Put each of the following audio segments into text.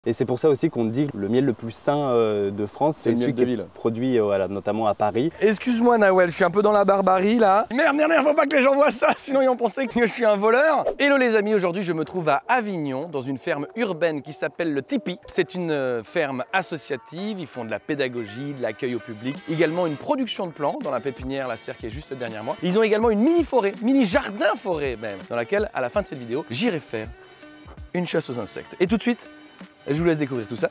Et c'est pour ça aussi qu'on dit que le miel le plus sain de France, c'est celui qui est produit voilà, notamment à Paris. Excuse-moi Nawel, je suis un peu dans la barbarie là. Merde, faut pas que les gens voient ça, sinon ils vont penser que je suis un voleur. Hello les amis, aujourd'hui je me trouve à Avignon, dans une ferme urbaine qui s'appelle le Tipi. C'est une ferme associative, ils font de la pédagogie, de l'accueil au public, également une production de plants dans la pépinière, la serre qui est juste derrière moi. Ils ont également une mini-forêt, mini-jardin-forêt même, dans laquelle, à la fin de cette vidéo, j'irai faire une chasse aux insectes. Et tout de suite, je vous laisse découvrir tout ça.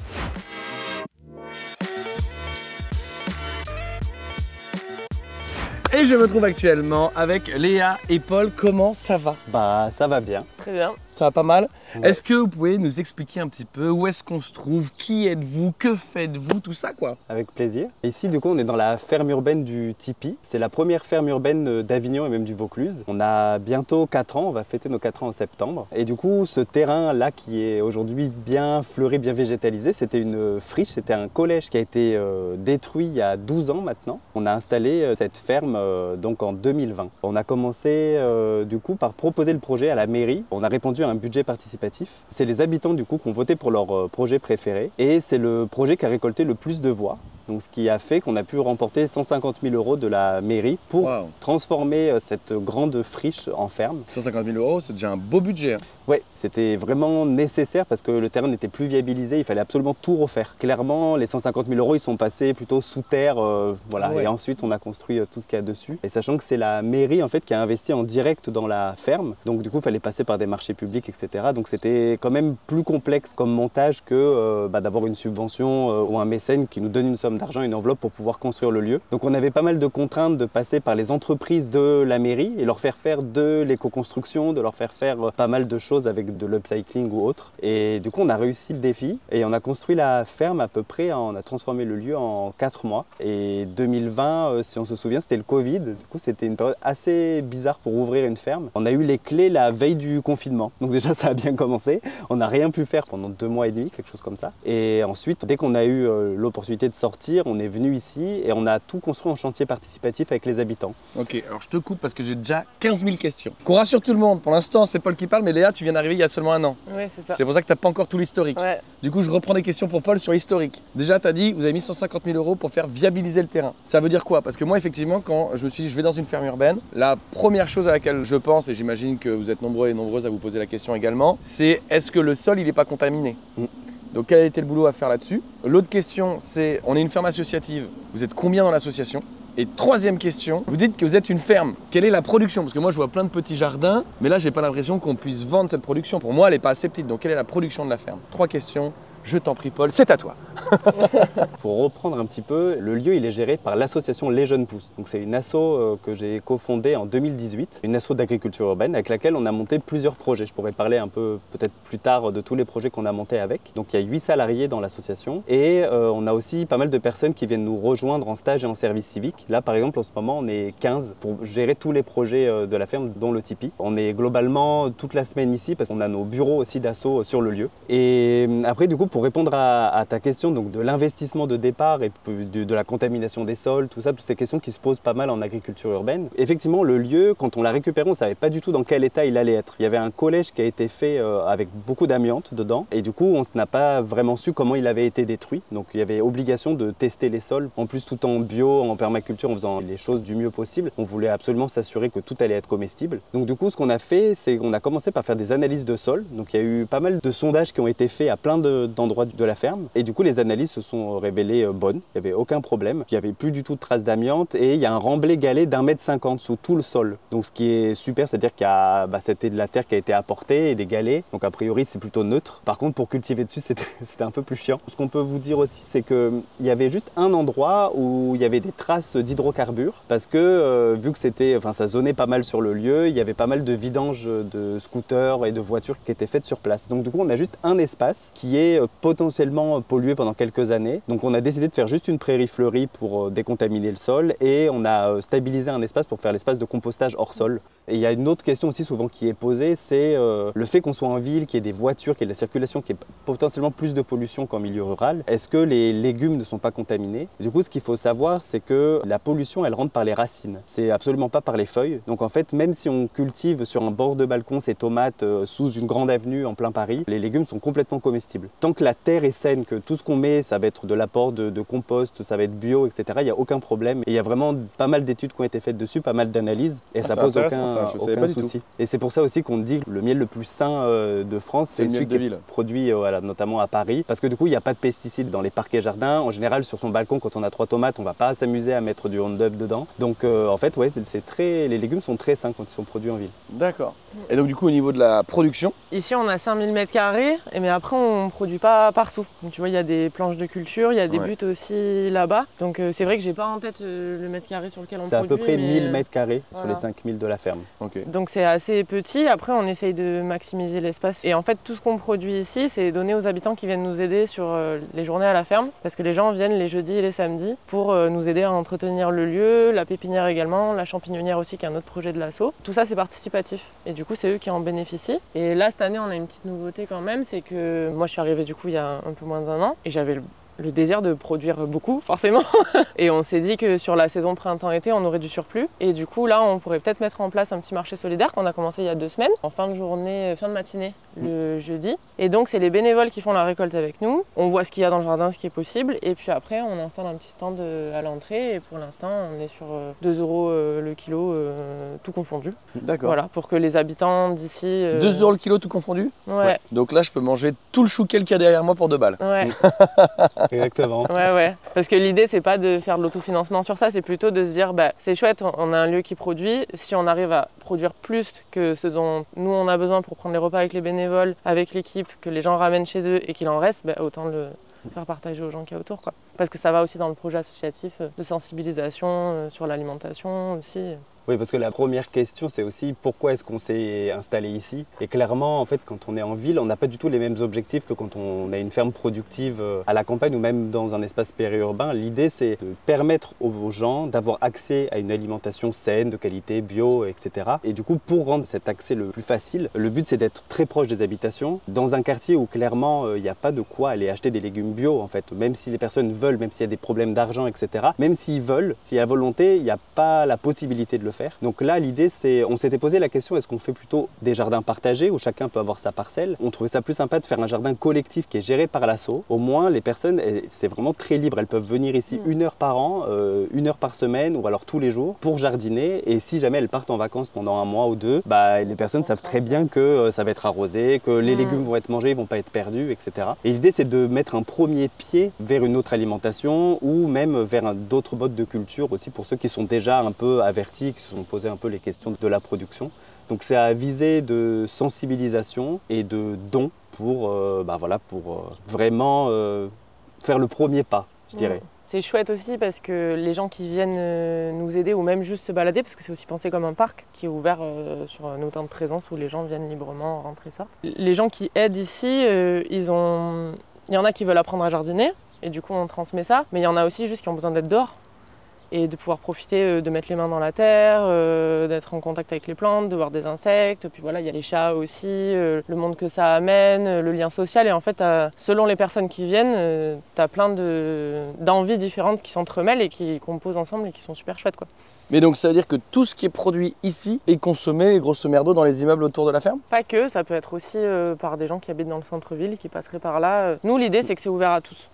Et je me trouve actuellement avec Léa et Paul. Comment ça va? Bah ça va bien. Très bien. Ça va pas mal? Ouais. Est-ce que vous pouvez nous expliquer un petit peu où est-ce qu'on se trouve? Qui êtes-vous? Que faites-vous? Tout ça quoi. Avec plaisir. Ici du coup on est dans la ferme urbaine du Tipi. C'est la première ferme urbaine d'Avignon et même du Vaucluse. On a bientôt 4 ans, on va fêter nos 4 ans en septembre. Et du coup ce terrain là qui est aujourd'hui bien fleuri, bien végétalisé, c'était une friche, c'était un collège qui a été détruit il y a 12 ans maintenant. On a installé cette ferme donc en 2020. On a commencé du coup par proposer le projet à la mairie. On a répondu à un budget participatif. C'est les habitants du coup qui ont voté pour leur projet préféré et c'est le projet qui a récolté le plus de voix. Donc, ce qui a fait qu'on a pu remporter 150 000 € de la mairie pour transformer cette grande friche en ferme. 150 000 €, c'est déjà un beau budget. Hein. Oui, c'était vraiment nécessaire parce que le terrain n'était plus viabilisé, il fallait absolument tout refaire. Clairement, les 150 000 € ils sont passés plutôt sous terre, voilà. Et ensuite on a construit tout ce qu'il y a dessus. Et sachant que c'est la mairie en fait qui a investi en direct dans la ferme, donc du coup il fallait passer par des marchés publics, etc. Donc c'était quand même plus complexe comme montage que d'avoir une subvention ou un mécène qui nous donne une somme d'argent, une enveloppe pour pouvoir construire le lieu. Donc on avait pas mal de contraintes de passer par les entreprises de la mairie et leur faire de l'éco-construction, de leur faire pas mal de choses avec de l'upcycling ou autre. Et du coup on a réussi le défi et on a construit la ferme à peu près, on a transformé le lieu en 4 mois. Et 2020, si on se souvient, c'était le Covid. Du coup c'était une période assez bizarre pour ouvrir une ferme. On a eu les clés la veille du confinement. Donc déjà ça a bien commencé. On n'a rien pu faire pendant 2 mois et demi, quelque chose comme ça. Et ensuite, dès qu'on a eu l'opportunité de sortir, on est venu ici et on a tout construit en chantier participatif avec les habitants. Ok, alors je te coupe parce que j'ai déjà 15 000 questions. Qu'on rassure tout le monde, pour l'instant c'est Paul qui parle, mais Léa, tu viens d'arriver il y a seulement 1 an. Oui, c'est ça. C'est pour ça que tu n'as pas encore tout l'historique. Ouais. Du coup, je reprends des questions pour Paul sur l'historique. Déjà, tu as dit, vous avez mis 150 000 € pour faire viabiliser le terrain. Ça veut dire quoi? Parce que moi, effectivement, quand je me suis dit, je vais dans une ferme urbaine, la première chose à laquelle je pense, et j'imagine que vous êtes nombreux et nombreuses à vous poser la question également, c'est est-ce que le sol, il n'est pas contaminé? Donc quel a été le boulot à faire là-dessus? L'autre question, c'est, on est une ferme associative, vous êtes combien dans l'association? Et troisième question, vous dites que vous êtes une ferme. Quelle est la production? Parce que moi je vois plein de petits jardins, mais là j'ai pas l'impression qu'on puisse vendre cette production. Pour moi elle n'est pas assez petite, donc quelle est la production de la ferme? 3 questions, je t'en prie Paul, c'est à toi. Pour reprendre un petit peu, le lieu il est géré par l'association Les Jeunes Pousses. Donc c'est une asso que j'ai cofondée en 2018, une asso d'agriculture urbaine avec laquelle on a monté plusieurs projets. Je pourrais parler un peu peut-être plus tard de tous les projets qu'on a montés avec. Donc il y a 8 salariés dans l'association et on a aussi pas mal de personnes qui viennent nous rejoindre en stage et en service civique. Là par exemple en ce moment on est 15 pour gérer tous les projets de la ferme dont le Tipi. On est globalement toute la semaine ici parce qu'on a nos bureaux aussi d'asso sur le lieu. Et après du coup pour répondre à ta question donc de l'investissement de départ et de la contamination des sols, tout ça, toutes ces questions qui se posent pas mal en agriculture urbaine. Effectivement, le lieu, quand on l'a récupéré, on ne savait pas du tout dans quel état il allait être. Il y avait un collège qui a été fait avec beaucoup d'amiante dedans et du coup, on n'a pas vraiment su comment il avait été détruit. Donc, il y avait obligation de tester les sols. En plus, tout en bio, en permaculture, en faisant les choses du mieux possible. On voulait absolument s'assurer que tout allait être comestible. Donc, du coup, ce qu'on a fait, c'est qu'on a commencé par faire des analyses de sol. Donc, il y a eu pas mal de sondages qui ont été faits à plein d'endroits de la ferme. Et du coup, les analyses se sont révélées bonnes, il n'y avait aucun problème, il n'y avait plus du tout de traces d'amiante et il y a un remblai galé d'1,50 m sous tout le sol. Donc ce qui est super, c'est-à-dire qu'il y a c'était de la terre qui a été apportée et des galets, donc a priori c'est plutôt neutre. Par contre pour cultiver dessus c'était un peu plus chiant. Ce qu'on peut vous dire aussi c'est qu'il y avait juste un endroit où il y avait des traces d'hydrocarbures parce que vu que ça zonait pas mal sur le lieu, il y avait pas mal de vidanges de scooters et de voitures qui étaient faites sur place. Donc du coup on a juste un espace qui est potentiellement pollué pendant quelques années. Donc on a décidé de faire juste une prairie fleurie pour décontaminer le sol et on a stabilisé un espace pour faire l'espace de compostage hors sol. Et il y a une autre question aussi souvent qui est posée, c'est le fait qu'on soit en ville, qu'il y ait des voitures, qu'il y ait de la circulation, qu'il y ait potentiellement plus de pollution qu'en milieu rural. Est-ce que les légumes ne sont pas contaminés? Du coup, ce qu'il faut savoir, c'est que la pollution, elle rentre par les racines. C'est absolument pas par les feuilles. Donc en fait, même si on cultive sur un bord de balcon ses tomates sous une grande avenue en plein Paris, les légumes sont complètement comestibles. Tant que la terre est saine, que tout ce qu'on met, ça va être de l'apport de compost, ça va être bio, etc., il n'y a aucun problème. Et il y a vraiment pas mal d'études qui ont été faites dessus, pas mal d'analyses, et ça pose aucun souci. Et c'est pour ça aussi qu'on dit que le miel le plus sain de France, c'est celui qui est produit notamment à Paris, parce que du coup, il n'y a pas de pesticides dans les parcs et jardins. En général, sur son balcon, quand on a 3 tomates, on ne va pas s'amuser à mettre du Roundup dedans. Donc en fait, ouais, les légumes sont très sains quand ils sont produits en ville. D'accord. Et donc du coup, au niveau de la production, ici on a 5000 m², mais après on ne produit pas partout. Donc, tu vois, il y a des planches de culture, il y a des buts aussi là-bas. Donc c'est vrai que j'ai pas en tête le mètre carré sur lequel on produit. C'est à peu près 1000 m² sur les 5000 de la ferme. Okay. Donc c'est assez petit. Après on essaye de maximiser l'espace. Et en fait tout ce qu'on produit ici, c'est donné aux habitants qui viennent nous aider sur les journées à la ferme. Parce que les gens viennent les jeudis et les samedis pour nous aider à entretenir le lieu, la pépinière également, la champignonnière aussi qui est un autre projet de l'asso. Tout ça c'est participatif. Et du coup c'est eux qui en bénéficient. Et là cette année on a une petite nouveauté quand même, c'est que moi je suis arrivée du coup il y a un peu moins d'1 an et j'avais le désir de produire beaucoup, forcément. Et on s'est dit que sur la saison printemps-été, on aurait du surplus. Et du coup, là, on pourrait peut-être mettre en place un petit marché solidaire qu'on a commencé il y a 2 semaines, en fin de journée, fin de matinée, le jeudi. Et donc, c'est les bénévoles qui font la récolte avec nous. On voit ce qu'il y a dans le jardin, ce qui est possible. Et puis après, on installe un petit stand à l'entrée. Et pour l'instant, on est sur 2 € le kilo, tout confondu. D'accord. Voilà, pour que les habitants d'ici... 2 € le kilo, tout confondu? Ouais. Donc là, je peux manger tout le chouquel qu'il y a derrière moi pour 2 balles. Ouais. Exactement. Ouais. Parce que l'idée, c'est pas de faire de l'autofinancement sur ça, c'est plutôt de se dire, c'est chouette, on a un lieu qui produit. Si on arrive à produire plus que ce dont nous on a besoin pour prendre les repas avec les bénévoles, avec l'équipe, que les gens ramènent chez eux et qu'il en reste, autant le faire partager aux gens qui y a autour, quoi. Parce que ça va aussi dans le projet associatif de sensibilisation sur l'alimentation aussi. Oui, parce que la première question, c'est aussi pourquoi est-ce qu'on s'est installé ici? Et clairement, en fait, quand on est en ville, on n'a pas du tout les mêmes objectifs que quand on a une ferme productive à la campagne ou même dans un espace périurbain. L'idée, c'est de permettre aux gens d'avoir accès à une alimentation saine, de qualité, bio, etc. Et du coup, pour rendre cet accès le plus facile, le but, c'est d'être très proche des habitations, dans un quartier où clairement, il n'y a pas de quoi aller acheter des légumes bio, en fait. Même si les personnes veulent, même s'il y a des problèmes d'argent, etc. Même s'ils veulent, s'il y a volonté, il n'y a pas la possibilité de le faire. Donc là, l'idée, c'est, on s'était posé la question, est-ce qu'on fait plutôt des jardins partagés où chacun peut avoir sa parcelle? On trouvait ça plus sympa de faire un jardin collectif qui est géré par l'asso. Au moins, les personnes, c'est vraiment très libre. Elles peuvent venir ici 1 heure par an, 1 heure par semaine ou alors tous les jours pour jardiner. Et si jamais elles partent en vacances pendant 1 mois ou 2, les personnes savent très bien que ça va être arrosé, que les légumes vont être mangés, ils vont pas être perdus, etc. Et l'idée, c'est de mettre un premier pied vers une autre alimentation ou même vers d'autres modes de culture aussi pour ceux qui sont déjà un peu avertis, qui se sont posé un peu les questions de la production. Donc c'est à viser de sensibilisation et de dons pour, vraiment faire le premier pas, je dirais. C'est chouette aussi parce que les gens qui viennent nous aider ou même juste se balader, parce que c'est aussi pensé comme un parc qui est ouvert sur nos temps de présence où les gens viennent librement rentrer, sortent. Les gens qui aident ici, il y en a qui veulent apprendre à jardiner et du coup on transmet ça, mais il y en a aussi juste qui ont besoin d'être dehors et de pouvoir profiter de mettre les mains dans la terre, d'être en contact avec les plantes, de voir des insectes. Puis voilà, il y a les chats aussi, le monde que ça amène, le lien social. Et en fait, selon les personnes qui viennent, tu as plein d'envies différentes qui s'entremêlent et qui composent ensemble et qui sont super chouettes, quoi. Mais donc ça veut dire que tout ce qui est produit ici est consommé grosso merdo dans les immeubles autour de la ferme? Pas que, ça peut être aussi par des gens qui habitent dans le centre-ville, qui passeraient par là. Nous, l'idée, c'est que c'est ouvert à tous.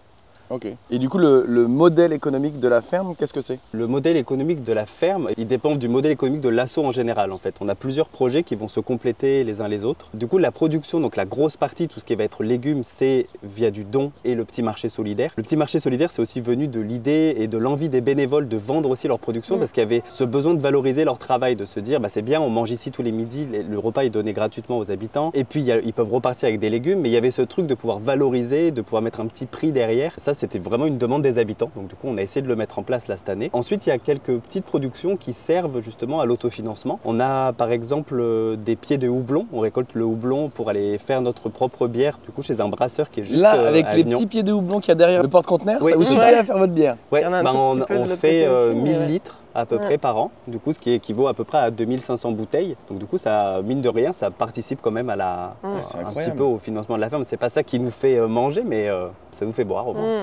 Ok. Et du coup, le modèle économique de la ferme, qu'est-ce que c'est? Le modèle économique de la ferme, il dépend du modèle économique de l'asso en général en fait. On a plusieurs projets qui vont se compléter les uns les autres. Du coup, la production, donc la grosse partie, tout ce qui va être légumes, c'est via du don et le petit marché solidaire. Le petit marché solidaire, c'est aussi venu de l'idée et de l'envie des bénévoles de vendre aussi leur production parce qu'il y avait ce besoin de valoriser leur travail, de se dire c'est bien, on mange ici tous les midis, le repas est donné gratuitement aux habitants et puis ils peuvent repartir avec des légumes, mais il y avait ce truc de pouvoir valoriser, de pouvoir mettre un petit prix derrière. Ça, c'était vraiment une demande des habitants, donc du coup on a essayé de le mettre en place là cette année. Ensuite il y a quelques petites productions qui servent justement à l'autofinancement. On a par exemple des pieds de houblon, on récolte le houblon pour aller faire notre propre bière du coup chez un brasseur qui est juste là avec à les Avignon. Petits pieds de houblon qu'il y a derrière le porte-conteneur, oui, ça vous suffit à faire votre bière? Ouais, on fait 1000 litres à peu près par an, du coup, ce qui équivaut à peu près à 2500 bouteilles. Donc du coup, ça, mine de rien, ça participe quand même à un petit peu au financement de la ferme. C'est pas ça qui nous fait manger, mais ça nous fait boire au moins.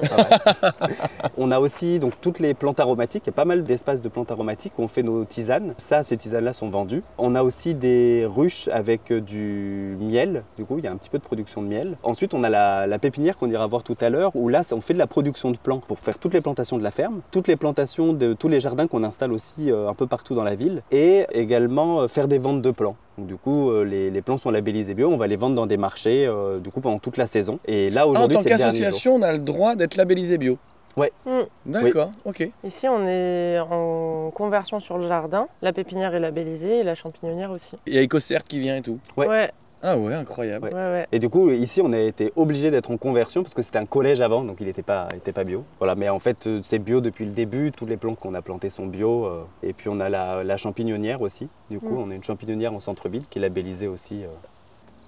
On a aussi donc, toutes les plantes aromatiques. Il y a pas mal d'espaces de plantes aromatiques où on fait nos tisanes. Ça, ces tisanes-là sont vendues. On a aussi des ruches avec du miel. Du coup, il y a un petit peu de production de miel. Ensuite, on a la pépinière qu'on ira voir tout à l'heure, où là, on fait de la production de plants pour faire toutes les plantations de la ferme, toutes les plantations de tous les jardins qu'on installe aussi un peu partout dans la ville, et également faire des ventes de plants. Donc, du coup, les plants sont labellisés bio, on va les vendre dans des marchés du coup, pendant toute la saison. Et là, aujourd'hui, c'est le dernier jour. En tant qu'association, on a le droit d'être labellisé bio? Ouais. D'accord, ok. Ici, on est en conversion sur le jardin. La pépinière est labellisée et la champignonnière aussi. Il y a EcoCert qui vient et tout? Ouais. Ah ouais, incroyable. Ouais. Et du coup, ici, on a été obligé d'être en conversion parce que c'était un collège avant, donc il n'était pas bio. Voilà, mais en fait, c'est bio depuis le début. Tous les plantes qu'on a plantées sont bio. Et puis, on a la champignonnière aussi. Du coup, on a une champignonnière en centre-ville qui est labellisée aussi.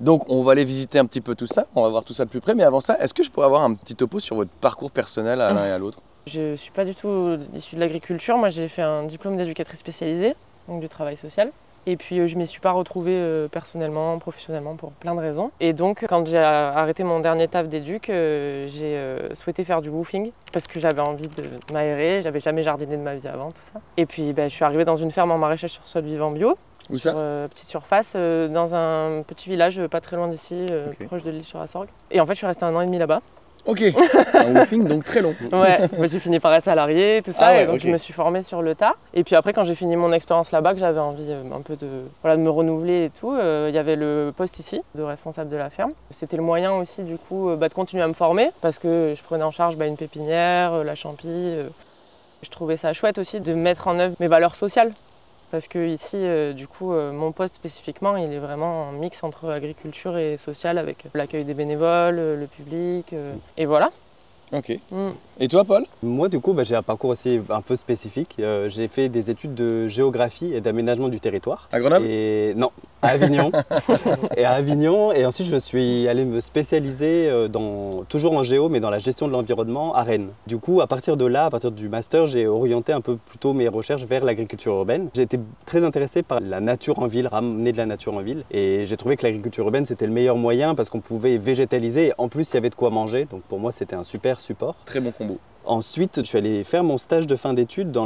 Donc, on va aller visiter un petit peu tout ça. On va voir tout ça de plus près. Mais avant ça, est-ce que je pourrais avoir un petit topo sur votre parcours personnel à l'un et à l'autre? Je ne suis pas du tout issue de l'agriculture. Moi, j'ai fait un diplôme d'éducatrice spécialisée, donc du travail social. Et puis je ne m'y suis pas retrouvée personnellement, professionnellement, pour plein de raisons. Et donc quand j'ai arrêté mon dernier taf d'éduc, j'ai souhaité faire du woofing parce que j'avais envie de m'aérer, j'avais jamais jardiné de ma vie avant, tout ça. Et puis je suis arrivée dans une ferme en maraîchage sur sol vivant bio. Où ça? Petite surface, dans un petit village pas très loin d'ici, proche de l'île sur la Sorgue. Et en fait je suis restée 1 an et demi là-bas. Ok, un woofing donc très long. Ouais, j'ai fini par être salariée, tout ça, et donc je me suis formée sur le tas. Et puis après, quand j'ai fini mon expérience là-bas, que j'avais envie un peu de me renouveler et tout, il y avait le poste ici, de responsable de la ferme. C'était le moyen aussi du coup de continuer à me former, parce que je prenais en charge une pépinière, la champi. Je trouvais ça chouette aussi de mettre en œuvre mes valeurs sociales. Parce que ici, du coup, mon poste spécifiquement, il est vraiment un mix entre agriculture et social avec l'accueil des bénévoles, le public, et voilà. Ok. Et toi, Paul? Moi, du coup, j'ai un parcours aussi un peu spécifique. J'ai fait des études de géographie et d'aménagement du territoire. À Grenoble? Non, à Avignon. Et ensuite, je suis allé me spécialiser toujours en géo, mais dans la gestion de l'environnement à Rennes. Du coup, à partir de là, à partir du master, j'ai orienté un peu plutôt mes recherches vers l'agriculture urbaine. J'ai été très intéressé par la nature en ville, ramener de la nature en ville. Et j'ai trouvé que l'agriculture urbaine, c'était le meilleur moyen parce qu'on pouvait végétaliser. Et en plus, il y avait de quoi manger. Donc pour moi, c'était un super support. Très bon combo. Ensuite, je suis allé faire mon stage de fin d'études.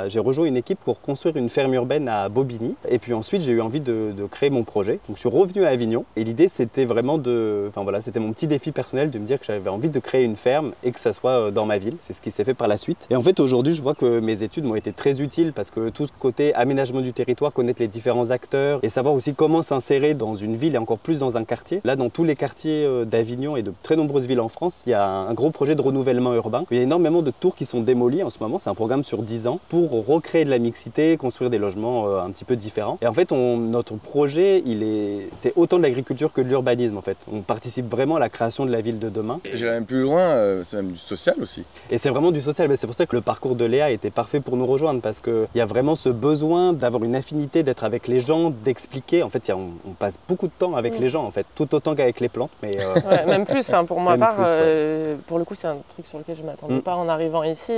J'ai rejoint une équipe pour construire une ferme urbaine à Bobigny. Et puis ensuite, j'ai eu envie de créer mon projet. Donc je suis revenu à Avignon. Et l'idée, c'était vraiment c'était mon petit défi personnel de me dire que j'avais envie de créer une ferme et que ça soit dans ma ville. C'est ce qui s'est fait par la suite. Et en fait, aujourd'hui, je vois que mes études m'ont été très utiles parce que tout ce côté aménagement du territoire, connaître les différents acteurs et savoir aussi comment s'insérer dans une ville et encore plus dans un quartier. Là, dans tous les quartiers d'Avignon et de très nombreuses villes en France, il y a un gros projet de renouvellement urbain. Il y a énormément de tours qui sont démolies en ce moment, c'est un programme sur 10 ans pour recréer de la mixité, construire des logements un petit peu différents. Et en fait, notre projet, c'est autant de l'agriculture que de l'urbanisme en fait. On participe vraiment à la création de la ville de demain. J'irai même plus loin, c'est même du social aussi. Et c'est vraiment du social, mais c'est pour ça que le parcours de Léa était parfait pour nous rejoindre parce qu'il y a vraiment ce besoin d'avoir une affinité, d'être avec les gens, d'expliquer. En fait, on passe beaucoup de temps avec les gens en fait, tout autant qu'avec les plantes. Mais ouais, même plus, pour ma part, pour le coup, c'est un truc sur lequel je ne m'attendais pas en arrivant ici,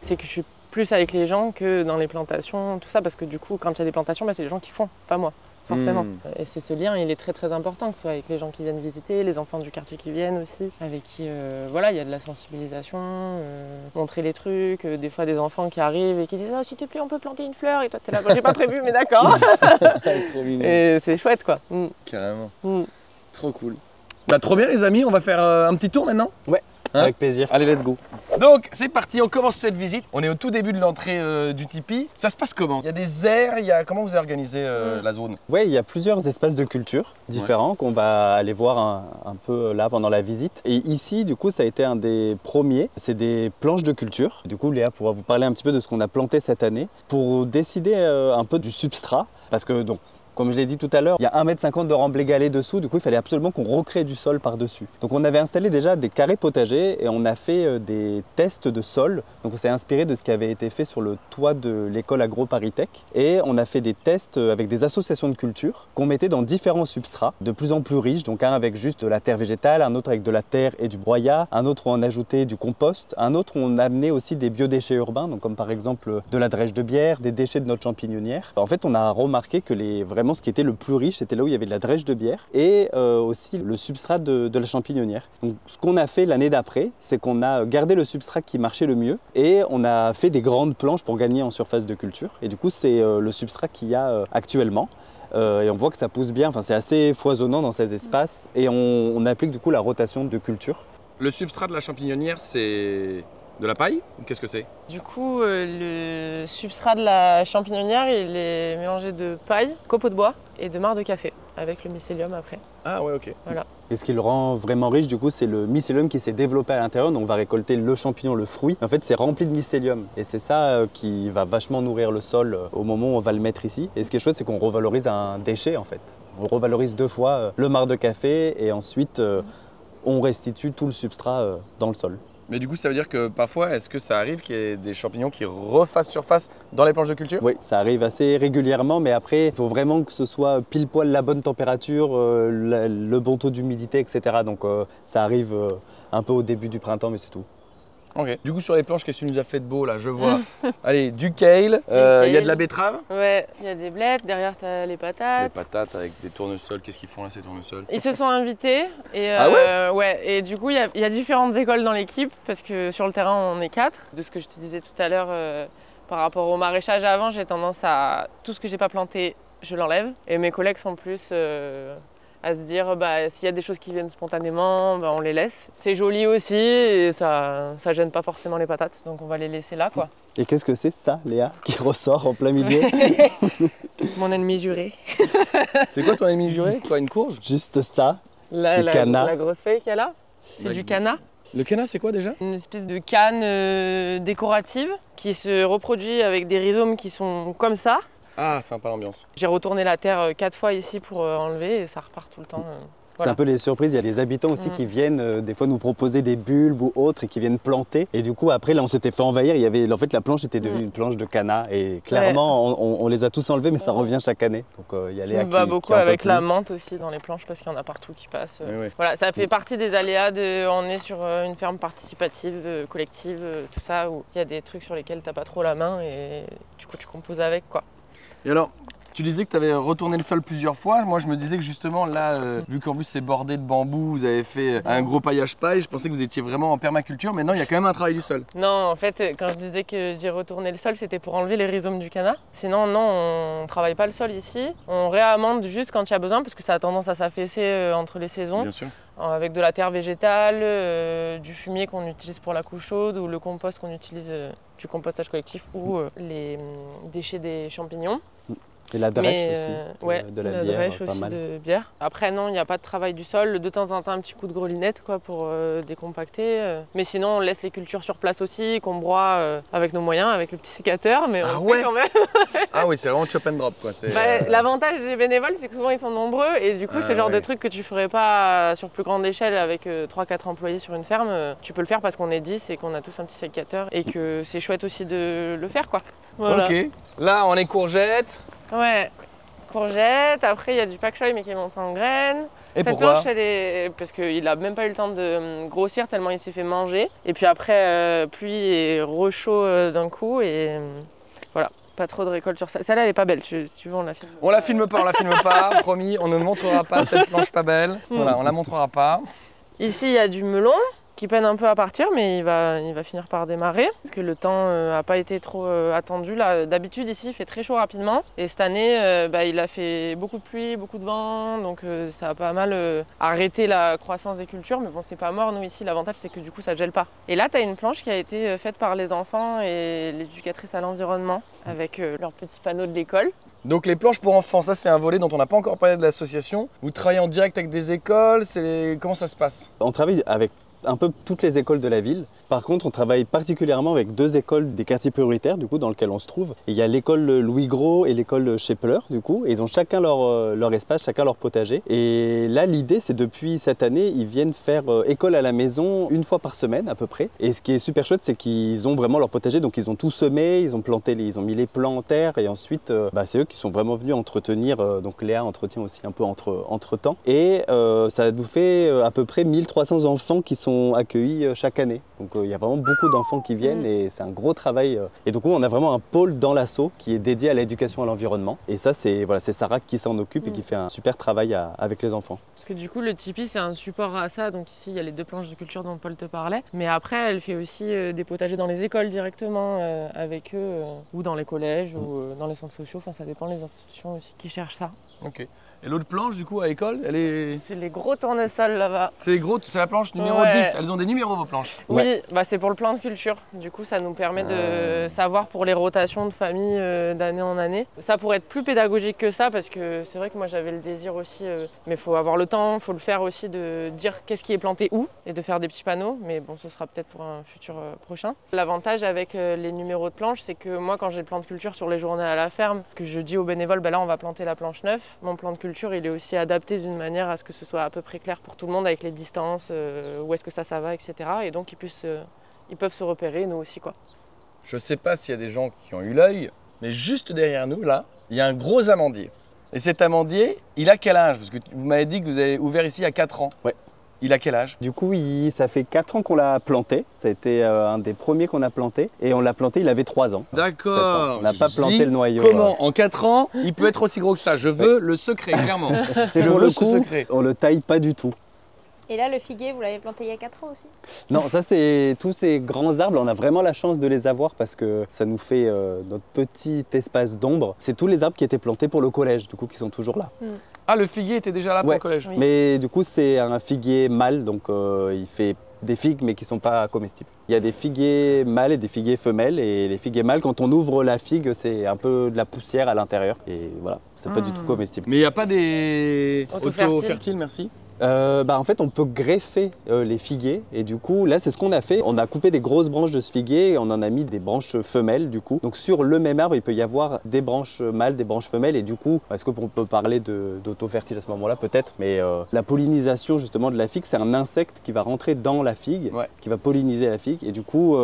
c'est que je suis plus avec les gens que dans les plantations, tout ça, parce que du coup, quand il y a des plantations, c'est les gens qui font, pas moi, forcément. Et c'est ce lien, il est très très important, que ce soit avec les gens qui viennent visiter, les enfants du quartier qui viennent aussi, avec qui, il y a de la sensibilisation, montrer les trucs, des fois des enfants qui arrivent et qui disent « Ah, s'il te plaît, on peut planter une fleur ?» Et toi, t'es là, j'ai pas prévu, mais d'accord. Et c'est chouette, quoi. Carrément. Trop cool. Trop bien les amis, on va faire un petit tour maintenant? Ouais. Avec plaisir. Allez, let's go. Donc, c'est parti, on commence cette visite. On est au tout début de l'entrée du tipi. Ça se passe comment? Il y a des aires, comment vous avez organisé la zone? Ouais, il y a plusieurs espaces de culture différents qu'on va aller voir un peu là pendant la visite. Et ici, du coup, ça a été un des premiers. C'est des planches de culture. Du coup, Léa pourra vous parler un petit peu de ce qu'on a planté cette année pour décider un peu du substrat. Parce que donc, Comme je l'ai dit tout à l'heure, il y a 1,50 m de remblai galets dessous, du coup il fallait absolument qu'on recrée du sol par-dessus. Donc on avait installé déjà des carrés potagers et on a fait des tests de sol. Donc on s'est inspiré de ce qui avait été fait sur le toit de l'école Agro Paris Tech. Et on a fait des tests avec des associations de culture qu'on mettait dans différents substrats, de plus en plus riches. Donc un avec juste de la terre végétale, un autre avec de la terre et du broyat, un autre où on ajoutait du compost, un autre où on amenait aussi des biodéchets urbains, donc comme par exemple de la drèche de bière, des déchets de notre champignonnière. En fait, on a remarqué que vraiment ce qui était le plus riche, c'était là où il y avait de la drèche de bière et aussi le substrat de la champignonnière. Donc ce qu'on a fait l'année d'après, c'est qu'on a gardé le substrat qui marchait le mieux et on a fait des grandes planches pour gagner en surface de culture. Et du coup, c'est le substrat qu'il y a actuellement. Et on voit que ça pousse bien, enfin, c'est assez foisonnant dans ces espaces et on applique du coup la rotation de culture. Le substrat de la champignonnière, c'est de la paille ou qu'est-ce que c'est? Du coup, le substrat de la champignonnière, il est mélangé de paille, copeaux de bois et de marc de café, avec le mycélium après. Ah ouais, ok. Voilà. Et ce qui le rend vraiment riche, du coup, c'est le mycélium qui s'est développé à l'intérieur. Donc on va récolter le champignon, le fruit. En fait, c'est rempli de mycélium. Et c'est ça qui va vachement nourrir le sol au moment où on va le mettre ici. Et ce qui est chouette, c'est qu'on revalorise un déchet, en fait. On revalorise 2 fois le marc de café et ensuite on restitue tout le substrat dans le sol. Mais du coup, ça veut dire que parfois, est-ce que ça arrive qu'il y ait des champignons qui refassent surface dans les planches de culture? Oui, ça arrive assez régulièrement, mais après, il faut vraiment que ce soit pile poil la bonne température, le bon taux d'humidité, etc. Donc ça arrive un peu au début du printemps, mais c'est tout. Ok. Du coup, sur les planches, qu'est-ce que tu nous as fait de beau là? Je vois. Allez, du kale, il y a de la betterave. Ouais, il y a des blettes, derrière tu as les Les patates. patates avec des tournesols, qu'est-ce qu'ils font là ces tournesols? Ils se sont invités et, Ah ouais, et du coup il y a différentes écoles dans l'équipe parce que sur le terrain on est 4. De ce que je te disais tout à l'heure par rapport au maraîchage avant, j'ai tendance à tout ce que j'ai pas planté, je l'enlève et mes collègues sont plus à se dire s'il y a des choses qui viennent spontanément, on les laisse. C'est joli aussi et ça gêne pas forcément les patates, donc on va les laisser là quoi. Et qu'est-ce que c'est ça, Léa, qui ressort en plein milieu? Mon ennemi juré. C'est quoi ton ennemi juré? Quoi, une courge? Juste ça. La canna. grosse feuille qu'il y a là, c'est du canna. Le canna, c'est quoi déjà? Une espèce de canne décorative qui se reproduit avec des rhizomes qui sont comme ça. Ah, sympa l'ambiance. J'ai retourné la terre 4 fois ici pour enlever et ça repart tout le temps. C'est un peu les surprises, il y a des habitants aussi qui viennent des fois nous proposer des bulbes ou autres et qui viennent planter. Et du coup après là on s'était fait envahir, en fait la planche était devenue une planche de canna et clairement on les a tous enlevés mais ça revient chaque année. Donc il y a Léa qui beaucoup en peut avec plus. la menthe aussi dans les planches parce qu'il y en a partout qui passent. Oui. Voilà, ça fait partie des aléas on est sur une ferme participative, collective, tout ça où il y a des trucs sur lesquels t'as pas trop la main et du coup tu composes avec quoi. Et alors, tu disais que tu avais retourné le sol plusieurs fois. Moi, je me disais que justement, là, vu qu'en plus c'est bordé de bambou, vous avez fait un gros paillage paille. Je pensais que vous étiez vraiment en permaculture, mais non, il y a quand même un travail du sol. Non, en fait, quand je disais que j'ai retourné le sol, c'était pour enlever les rhizomes du canna. Sinon, non, on travaille pas le sol ici. On réamende juste quand il y a besoin, parce que ça a tendance à s'affaisser entre les saisons. Bien sûr. Avec de la terre végétale, du fumier qu'on utilise pour la couche chaude ou le compost qu'on utilise du compostage collectif ou les déchets des champignons. Et la drèche aussi, de la bière, drèche pas aussi mal. de bière. Après non, il n'y a pas de travail du sol, de temps en temps un petit coup de grelinette quoi, pour décompacter. Mais sinon on laisse les cultures sur place aussi, qu'on broie avec nos moyens, avec le petit sécateur, mais on le fait quand même. Ah oui, c'est vraiment chop and drop quoi. L'avantage des bénévoles c'est que souvent ils sont nombreux et du coup c'est le genre de truc que tu ferais pas sur plus grande échelle avec 3-4 employés sur une ferme. Tu peux le faire parce qu'on est 10 et qu'on a tous un petit sécateur et que c'est chouette aussi de le faire quoi. Voilà. Ok, là on est courgettes. Ouais, courgettes, après il y a du pak choi mais qui est monté en graines. Et cette pourquoi? planche, elle est... parce qu'il a même pas eu le temps de grossir tellement il s'est fait manger. Et puis après, pluie et rechaud d'un coup et voilà, pas trop de récolte sur ça. Celle-là elle est pas belle, si tu veux on la filme. On la filme pas, promis, on ne montrera pas cette planche pas belle. Voilà, on la montrera pas. Ici il y a du melon qui peine un peu à partir mais il va finir par démarrer parce que le temps n'a pas été trop attendu. Là, d'habitude ici il fait très chaud rapidement et cette année il a fait beaucoup de pluie, beaucoup de vent donc ça a pas mal arrêté la croissance des cultures mais bon c'est pas mort nous ici, l'avantage c'est que du coup ça gèle pas. Et là tu as une planche qui a été faite par les enfants et les éducatrices à l'environnement avec leurs petits panneaux de l'école. Donc les planches pour enfants, ça c'est un volet dont on n'a pas encore parlé de l'association. Vous travaillez en direct avec des écoles, comment ça se passe? On travaille avec un peu toutes les écoles de la ville Par contre, on travaille particulièrement avec 2 écoles des quartiers prioritaires, du coup, dans lesquels on se trouve. Et il y a l'école Louis Gros et l'école Schepler, du coup. Et ils ont chacun leur espace, chacun leur potager. Et là, l'idée, c'est depuis cette année, ils viennent faire école à la maison 1 fois par semaine, à peu près. Et ce qui est super chouette, c'est qu'ils ont vraiment leur potager. Donc, ils ont tout semé, ils ont mis les plants en terre. Et ensuite, c'est eux qui sont vraiment venus entretenir. Donc, Léa entretient aussi un peu entre-temps. Et ça nous fait à peu près 1300 enfants qui sont accueillis chaque année. Donc il y a vraiment beaucoup d'enfants qui viennent et c'est un gros travail. Et du coup, on a vraiment un pôle dans l'asso qui est dédié à l'éducation à l'environnement. Et ça, c'est Sarah qui s'en occupe et qui fait un super travail avec les enfants. Parce que du coup, le Tipeee, c'est un support à ça. Donc ici, il y a les 2 planches de culture dont Paul te parlait. Mais après, elle fait aussi des potagers dans les écoles directement avec eux, ou dans les collèges, ou dans les centres sociaux. Enfin, ça dépend des institutions aussi qui cherchent ça. Ok. Et l'autre planche, du coup, à l'école, elle est... C'est les gros tournesols là-bas. C'est la planche numéro 10. Elles ont des numéros, vos planches? Oui, c'est pour le plan de culture. Du coup, ça nous permet de savoir pour les rotations de famille d'année en année. Ça pourrait être plus pédagogique que ça, parce que c'est vrai que moi, j'avais le désir aussi, mais il faut avoir le temps, il faut le faire aussi, de dire qu'est-ce qui est planté où, et de faire des petits panneaux. Mais bon, ce sera peut-être pour un futur prochain. L'avantage avec les numéros de planche, c'est que moi, quand j'ai le plan de culture sur les journées à la ferme, que je dis aux bénévoles, là, on va planter la planche 9, mon plan de culture, il est aussi adapté d'une manière à ce que ce soit à peu près clair pour tout le monde avec les distances, où est-ce que ça va, etc. Et donc ils peuvent se repérer, nous aussi, quoi. Je sais pas s'il y a des gens qui ont eu l'œil, mais juste derrière nous, là, il y a un gros amandier. Et cet amandier, il a quel âge? Parce que vous m'avez dit que vous avez ouvert ici à 4 ans. Ouais. Il a quel âge? Du coup, ça fait 4 ans qu'on l'a planté. Ça a été un des premiers qu'on a planté. Et on l'a planté, il avait 3 ans. D'accord. On n'a pas planté le noyau. Comment, en 4 ans, il peut être aussi gros que ça? Je veux le secret, clairement. Et pour le coup, on le taille pas du tout. Et là, le figuier, vous l'avez planté il y a 4 ans aussi? Non, ça c'est tous ces grands arbres, on a vraiment la chance de les avoir parce que ça nous fait notre petit espace d'ombre. C'est tous les arbres qui étaient plantés pour le collège, du coup, qui sont toujours là. Ah, le figuier était déjà là pour le collège? Oui. Mais du coup, c'est un figuier mâle, donc il fait des figues mais qui ne sont pas comestibles. Il y a des figuiers mâles et des figuiers femelles, et les figuiers mâles, quand on ouvre la figue, c'est un peu de la poussière à l'intérieur, et voilà, c'est pas du tout comestible. Mais il n'y a pas des auto-fertiles, merci? En fait, on peut greffer les figuiers, et du coup, là, c'est ce qu'on a fait. On a coupé des grosses branches de ce figuier et on en a mis des branches femelles, du coup. Donc, sur le même arbre, il peut y avoir des branches mâles, des branches femelles, et du coup, est-ce qu'on peut parler d'auto-fertile à ce moment-là? Peut-être, mais la pollinisation, justement, de la figue, c'est un insecte qui va rentrer dans la figue, qui va polliniser la figue, et du coup,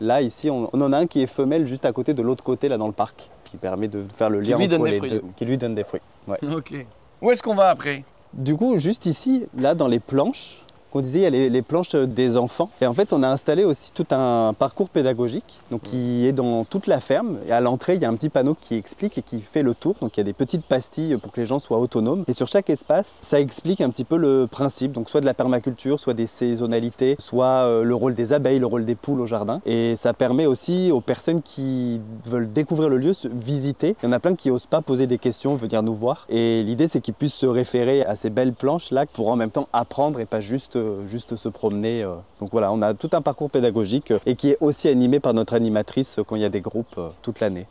là, ici, on en a un qui est femelle juste à côté, de l'autre côté, là, dans le parc, qui permet de faire le lien entre les deux. Qui lui donne des fruits. Ouais. Ok. Où est-ce qu'on va après? Du coup, juste ici, là, dans les planches, qu'on disait, il y a les planches des enfants. Et en fait, on a installé aussi tout un parcours pédagogique, donc qui est dans toute la ferme. Et à l'entrée, il y a un petit panneau qui explique et qui fait le tour. Donc il y a des petites pastilles pour que les gens soient autonomes. Et sur chaque espace, ça explique un petit peu le principe, donc soit de la permaculture, soit des saisonnalités, soit le rôle des abeilles, le rôle des poules au jardin. Et ça permet aussi aux personnes qui veulent découvrir le lieu, visiter. Il y en a plein qui n'osent pas poser des questions, venir nous voir. Et l'idée, c'est qu'ils puissent se référer à ces belles planches-là pour en même temps apprendre et pas juste se promener. Donc voilà, on a tout un parcours pédagogique et qui est aussi animé par notre animatrice quand il y a des groupes toute l'année.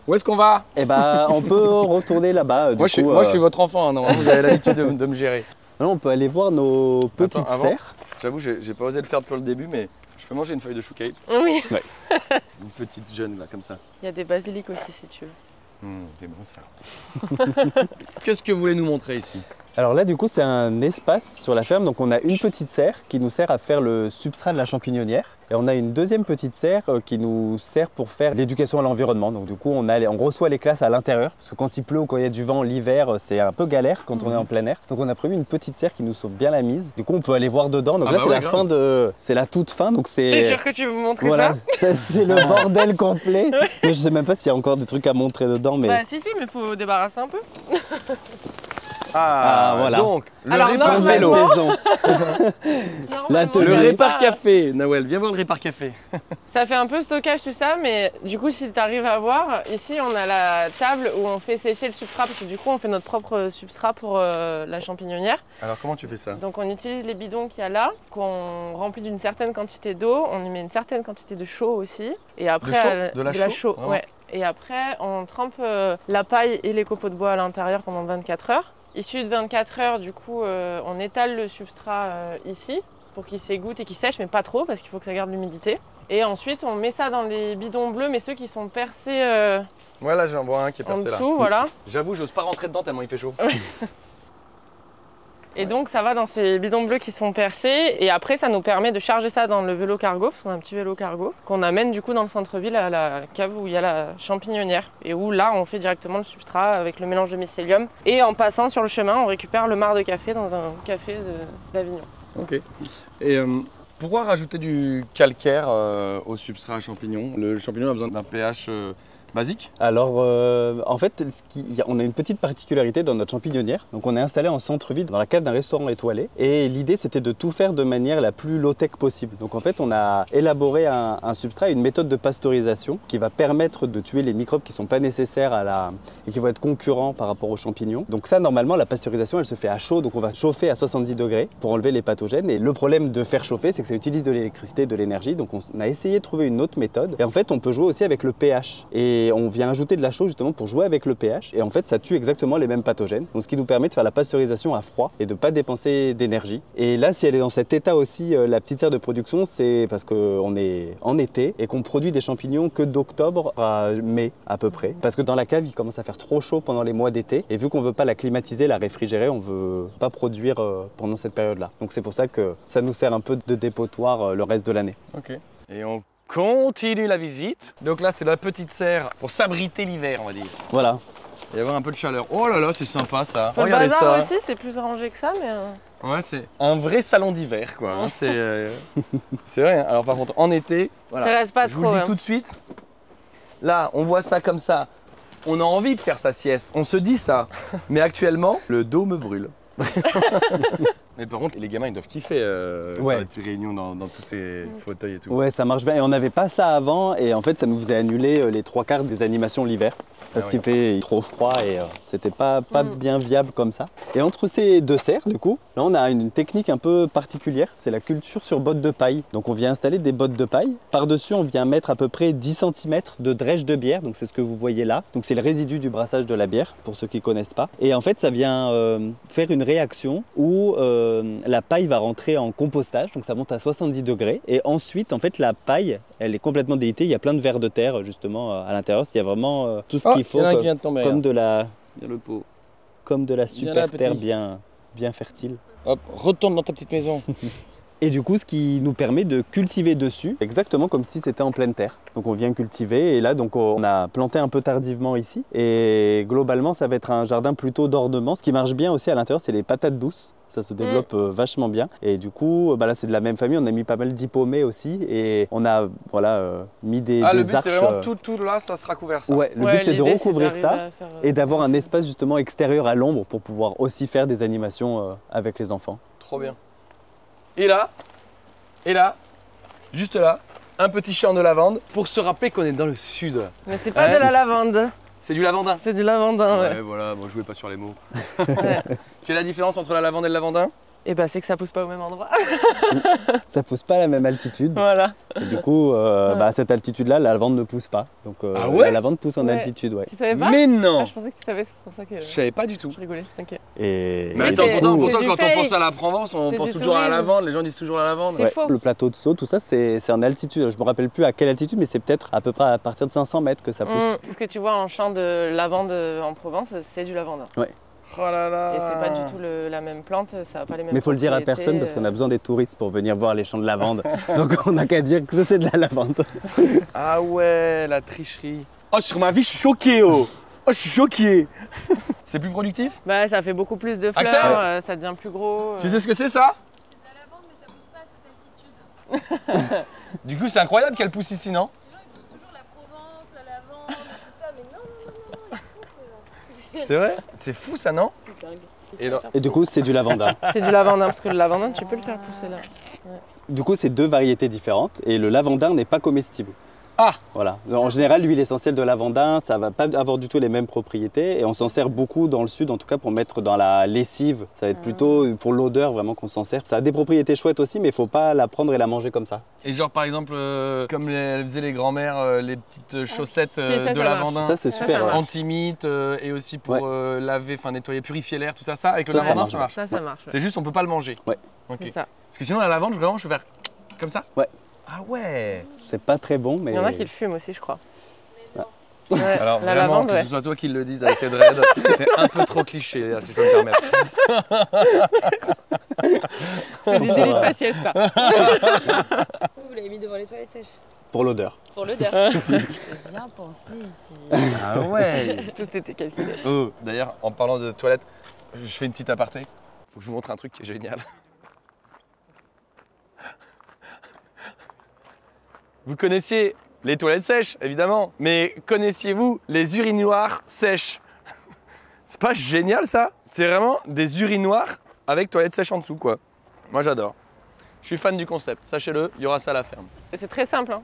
Où est-ce qu'on va? Eh ben, on peut retourner là-bas. Moi, je suis votre enfant, hein, normalement, vous avez l'habitude de me gérer. Alors, on peut aller voir nos petites serres. J'avoue, j'ai pas osé le faire depuis le début, mais je peux manger une feuille de chou cake? Oui. Ouais. Une petite jeune, là, comme ça. Il y a des basiliques aussi, si tu veux. C'est bon ça. Qu'est-ce que vous voulez nous montrer ici? Alors là, du coup, c'est un espace sur la ferme. Donc, on a une petite serre qui nous sert à faire le substrat de la champignonnière. Et on a une deuxième petite serre qui nous sert pour faire l'éducation à l'environnement. Donc, du coup, on reçoit les classes à l'intérieur. Parce que quand il pleut ou quand il y a du vent l'hiver, c'est un peu galère quand on est en plein air. Donc, on a prévu une petite serre qui nous sauve bien la mise. Du coup, on peut aller voir dedans. Donc là, c'est la toute fin. Donc, T'es sûr que tu veux me montrer ça? C'est le bordel complet. Mais je sais même pas s'il y a encore des trucs à montrer dedans. Mais... Bah, si, mais il faut débarrasser un peu. Voilà. Donc, le répar vélo. Le répar café. Nawel, viens voir le répar café. Ça fait un peu stockage tout ça, mais du coup, si tu arrives à voir, ici, on a la table où on fait sécher le substrat, parce que du coup, on fait notre propre substrat pour la champignonnière. Alors, comment tu fais ça? Donc, on utilise les bidons qu'il y a là, qu'on remplit d'une certaine quantité d'eau, on y met une certaine quantité de chaux aussi. Et après, de la chaux, ouais. Et après, on trempe la paille et les copeaux de bois à l'intérieur pendant 24 heures. Issu de 24 heures, du coup, on étale le substrat ici pour qu'il s'égoutte et qu'il sèche, mais pas trop parce qu'il faut que ça garde l'humidité. Et ensuite, on met ça dans les bidons bleus, mais ceux qui sont percés Ouais, là j'en vois un qui est en percé dessous, là. voilà. J'avoue, j'ose pas rentrer dedans tellement il fait chaud. Et donc ça va dans ces bidons bleus qui sont percés et après ça nous permet de charger ça dans le vélo cargo, parce qu'on a un petit vélo cargo, qu'on amène du coup dans le centre-ville à la cave où il y a la champignonnière et où là on fait directement le substrat avec le mélange de mycélium et en passant sur le chemin on récupère le marc de café dans un café d'Avignon. Ok. Et pourquoi rajouter du calcaire au substrat à champignons? Le champignon a besoin d'un pH basique? Alors, en fait, on a une petite particularité dans notre champignonnière. Donc, on est installé en centre-ville, dans la cave d'un restaurant étoilé. Et l'idée, c'était de tout faire de manière la plus low-tech possible. Donc, en fait, on a élaboré un substrat, une méthode de pasteurisation qui va permettre de tuer les microbes qui ne sont pas nécessaires et qui vont être concurrents par rapport aux champignons. Donc, ça, normalement, la pasteurisation, elle se fait à chaud. Donc, on va chauffer à 70 degrés pour enlever les pathogènes. Et le problème de faire chauffer, c'est que ça utilise de l'électricité, de l'énergie. Donc, on a essayé de trouver une autre méthode. Et en fait, on peut jouer aussi avec le pH. Et on vient ajouter de la chaux justement pour jouer avec le pH et en fait ça tue exactement les mêmes pathogènes. Donc ce qui nous permet de faire la pasteurisation à froid et de ne pas dépenser d'énergie. Et là si elle est dans cet état aussi, la petite serre de production, c'est parce qu'on est en été et qu'on produit des champignons que d'octobre à mai à peu près. Parce que dans la cave il commence à faire trop chaud pendant les mois d'été et vu qu'on ne veut pas la climatiser, la réfrigérer, on ne veut pas produire pendant cette période-là. Donc c'est pour ça que ça nous sert un peu de dépotoir le reste de l'année. Ok. Et on continue la visite. Donc là, c'est la petite serre pour s'abriter l'hiver, on va dire. Voilà. Et avoir un peu de chaleur. Oh là là, c'est sympa ça. Le Regardez bazar ça. aussi, c'est plus arrangé que ça, mais... Ouais, c'est un vrai salon d'hiver, quoi. Hein. C'est vrai. Alors par contre, en été, voilà. Ça reste pas Je vous trop, le dis hein. tout de suite. Là, on voit ça comme ça. On a envie de faire sa sieste. On se dit ça. Mais actuellement, le dos me brûle. Mais par contre, les gamins, ils doivent kiffer faire des petites réunions dans tous ces fauteuils et tout. Ouais, ça marche bien. Et on n'avait pas ça avant. Et en fait, ça nous faisait annuler les 3/4 des animations l'hiver. Parce qu'il fait trop froid et c'était pas bien viable comme ça. Et entre ces deux serres, du coup, là, on a une technique un peu particulière. C'est la culture sur bottes de paille. Donc, on vient installer des bottes de paille. Par-dessus, on vient mettre à peu près 10 cm de drèche de bière. Donc, c'est ce que vous voyez là. Donc, c'est le résidu du brassage de la bière, pour ceux qui ne connaissent pas. Et en fait, ça vient faire une réaction où la paille va rentrer en compostage, donc ça monte à 70 degrés. Et ensuite, en fait, la paille, elle est complètement déhydratée. Il y a plein de vers de terre, justement, à l'intérieur. Il y a vraiment tout ce qu'il faut, comme de la super terre bien fertile. Hop, retourne dans ta petite maison. Et du coup, ce qui nous permet de cultiver dessus, exactement comme si c'était en pleine terre. Donc on vient cultiver et là, donc on a planté un peu tardivement ici. Et globalement, ça va être un jardin plutôt d'ornement. Ce qui marche bien aussi à l'intérieur, c'est les patates douces. Ça se développe vachement bien. Et du coup, là, c'est de la même famille. On a mis pas mal d'hypomées aussi. Et on a mis des arches. Le but, c'est vraiment tout là, ça sera couvert ça. Ouais, le but, c'est de recouvrir ça et d'avoir un espace justement extérieur à l'ombre pour pouvoir aussi faire des animations avec les enfants. Trop bien. Et là, juste là, un petit champ de lavande pour se rappeler qu'on est dans le sud. Mais c'est pas de la lavande. C'est du lavandin. C'est du lavandin, ouais. Ouais, voilà, moi je jouais pas sur les mots. Ouais. Quelle est la différence entre la lavande et le lavandin? Et bah c'est que ça pousse pas au même endroit. Ça pousse pas à la même altitude. Voilà. Et du coup, à cette altitude-là, la lavande ne pousse pas. Donc la lavande pousse en altitude, ouais. Tu savais pas? Mais non. Je pensais que tu savais, c'est pour ça que... Je savais pas du tout. Je rigolais, ok. Mais attends, pourtant quand fake. on pense à la Provence, on pense toujours à la lavande, les gens disent toujours à la lavande. C'est faux. Le plateau de Sceaux, tout ça, c'est en altitude. Je me rappelle plus à quelle altitude, mais c'est peut-être à peu près à partir de 500 mètres que ça pousse. Ce que tu vois en champ de lavande en Provence, c'est du lavandin. Ouais. Oh là là. Et c'est pas du tout la même plante, ça n'a pas les mêmes. Mais il faut le dire à personne parce qu'on a besoin des touristes pour venir voir les champs de lavande. Donc on n'a qu'à dire que c'est de la lavande. Ah ouais, la tricherie. Oh, sur ma vie, je suis choqué, oh. Oh, je suis choqué. C'est plus productif? Bah, ça fait beaucoup plus de fleurs, Axel, ça devient plus gros. Tu sais ce que c'est ça? C'est de la lavande, mais ça pousse pas à cette altitude. Du coup, c'est incroyable qu'elle pousse ici, non? Les gens, ils poussent toujours la Provence, la lavande, tout ça, mais non. C'est vrai? C'est fou ça, non? C'est dingue. Et du coup, c'est du lavandin. C'est du lavandin, parce que le lavandin, tu peux le faire pousser là. Ouais. Du coup, c'est deux variétés différentes et le lavandin n'est pas comestible. Ah! Voilà. En général, l'huile essentielle de lavandin, ça va pas avoir du tout les mêmes propriétés et on s'en sert beaucoup dans le sud, en tout cas pour mettre dans la lessive. Ça va être plutôt pour l'odeur vraiment qu'on s'en sert. Ça a des propriétés chouettes aussi, mais il faut pas la prendre et la manger comme ça. Et genre par exemple, comme faisaient les grands-mères, les petites chaussettes ça de lavandin. Ça, c'est super. Ouais. Anti-mite et aussi pour laver, nettoyer, purifier l'air, tout ça. Ça, avec le Ça lavandin, marche. ça marche. Ça marche. C'est juste, on peut pas le manger. Ouais. Ok. C'est ça. Parce que sinon, la lavande, vraiment, je peux faire comme ça? Ouais. Ah ouais. C'est pas très bon, mais... Il y en a qui le fument aussi, je crois. Ah. Ouais, Alors la vraiment, lavande, que ouais. ce soit toi qui le dise avec tes dreads, c'est un peu trop cliché, là, si je peux me permettre. C'est du délit de faciès, ça. Vous l'avez mis devant les toilettes sèches. Pour l'odeur. Pour l'odeur. C'est bien pensé ici. Ah ouais. Tout était calculé. Oh, d'ailleurs, en parlant de toilettes, je fais une petite aparté. Faut que je vous montre un truc qui est génial. Vous connaissiez les toilettes sèches, évidemment, mais connaissiez-vous les urinoirs sèches? C'est pas génial ça? C'est vraiment des urinoirs avec toilettes sèches en dessous, quoi. Moi j'adore. Je suis fan du concept, sachez-le, il y aura ça à la ferme. Et c'est très simple, hein.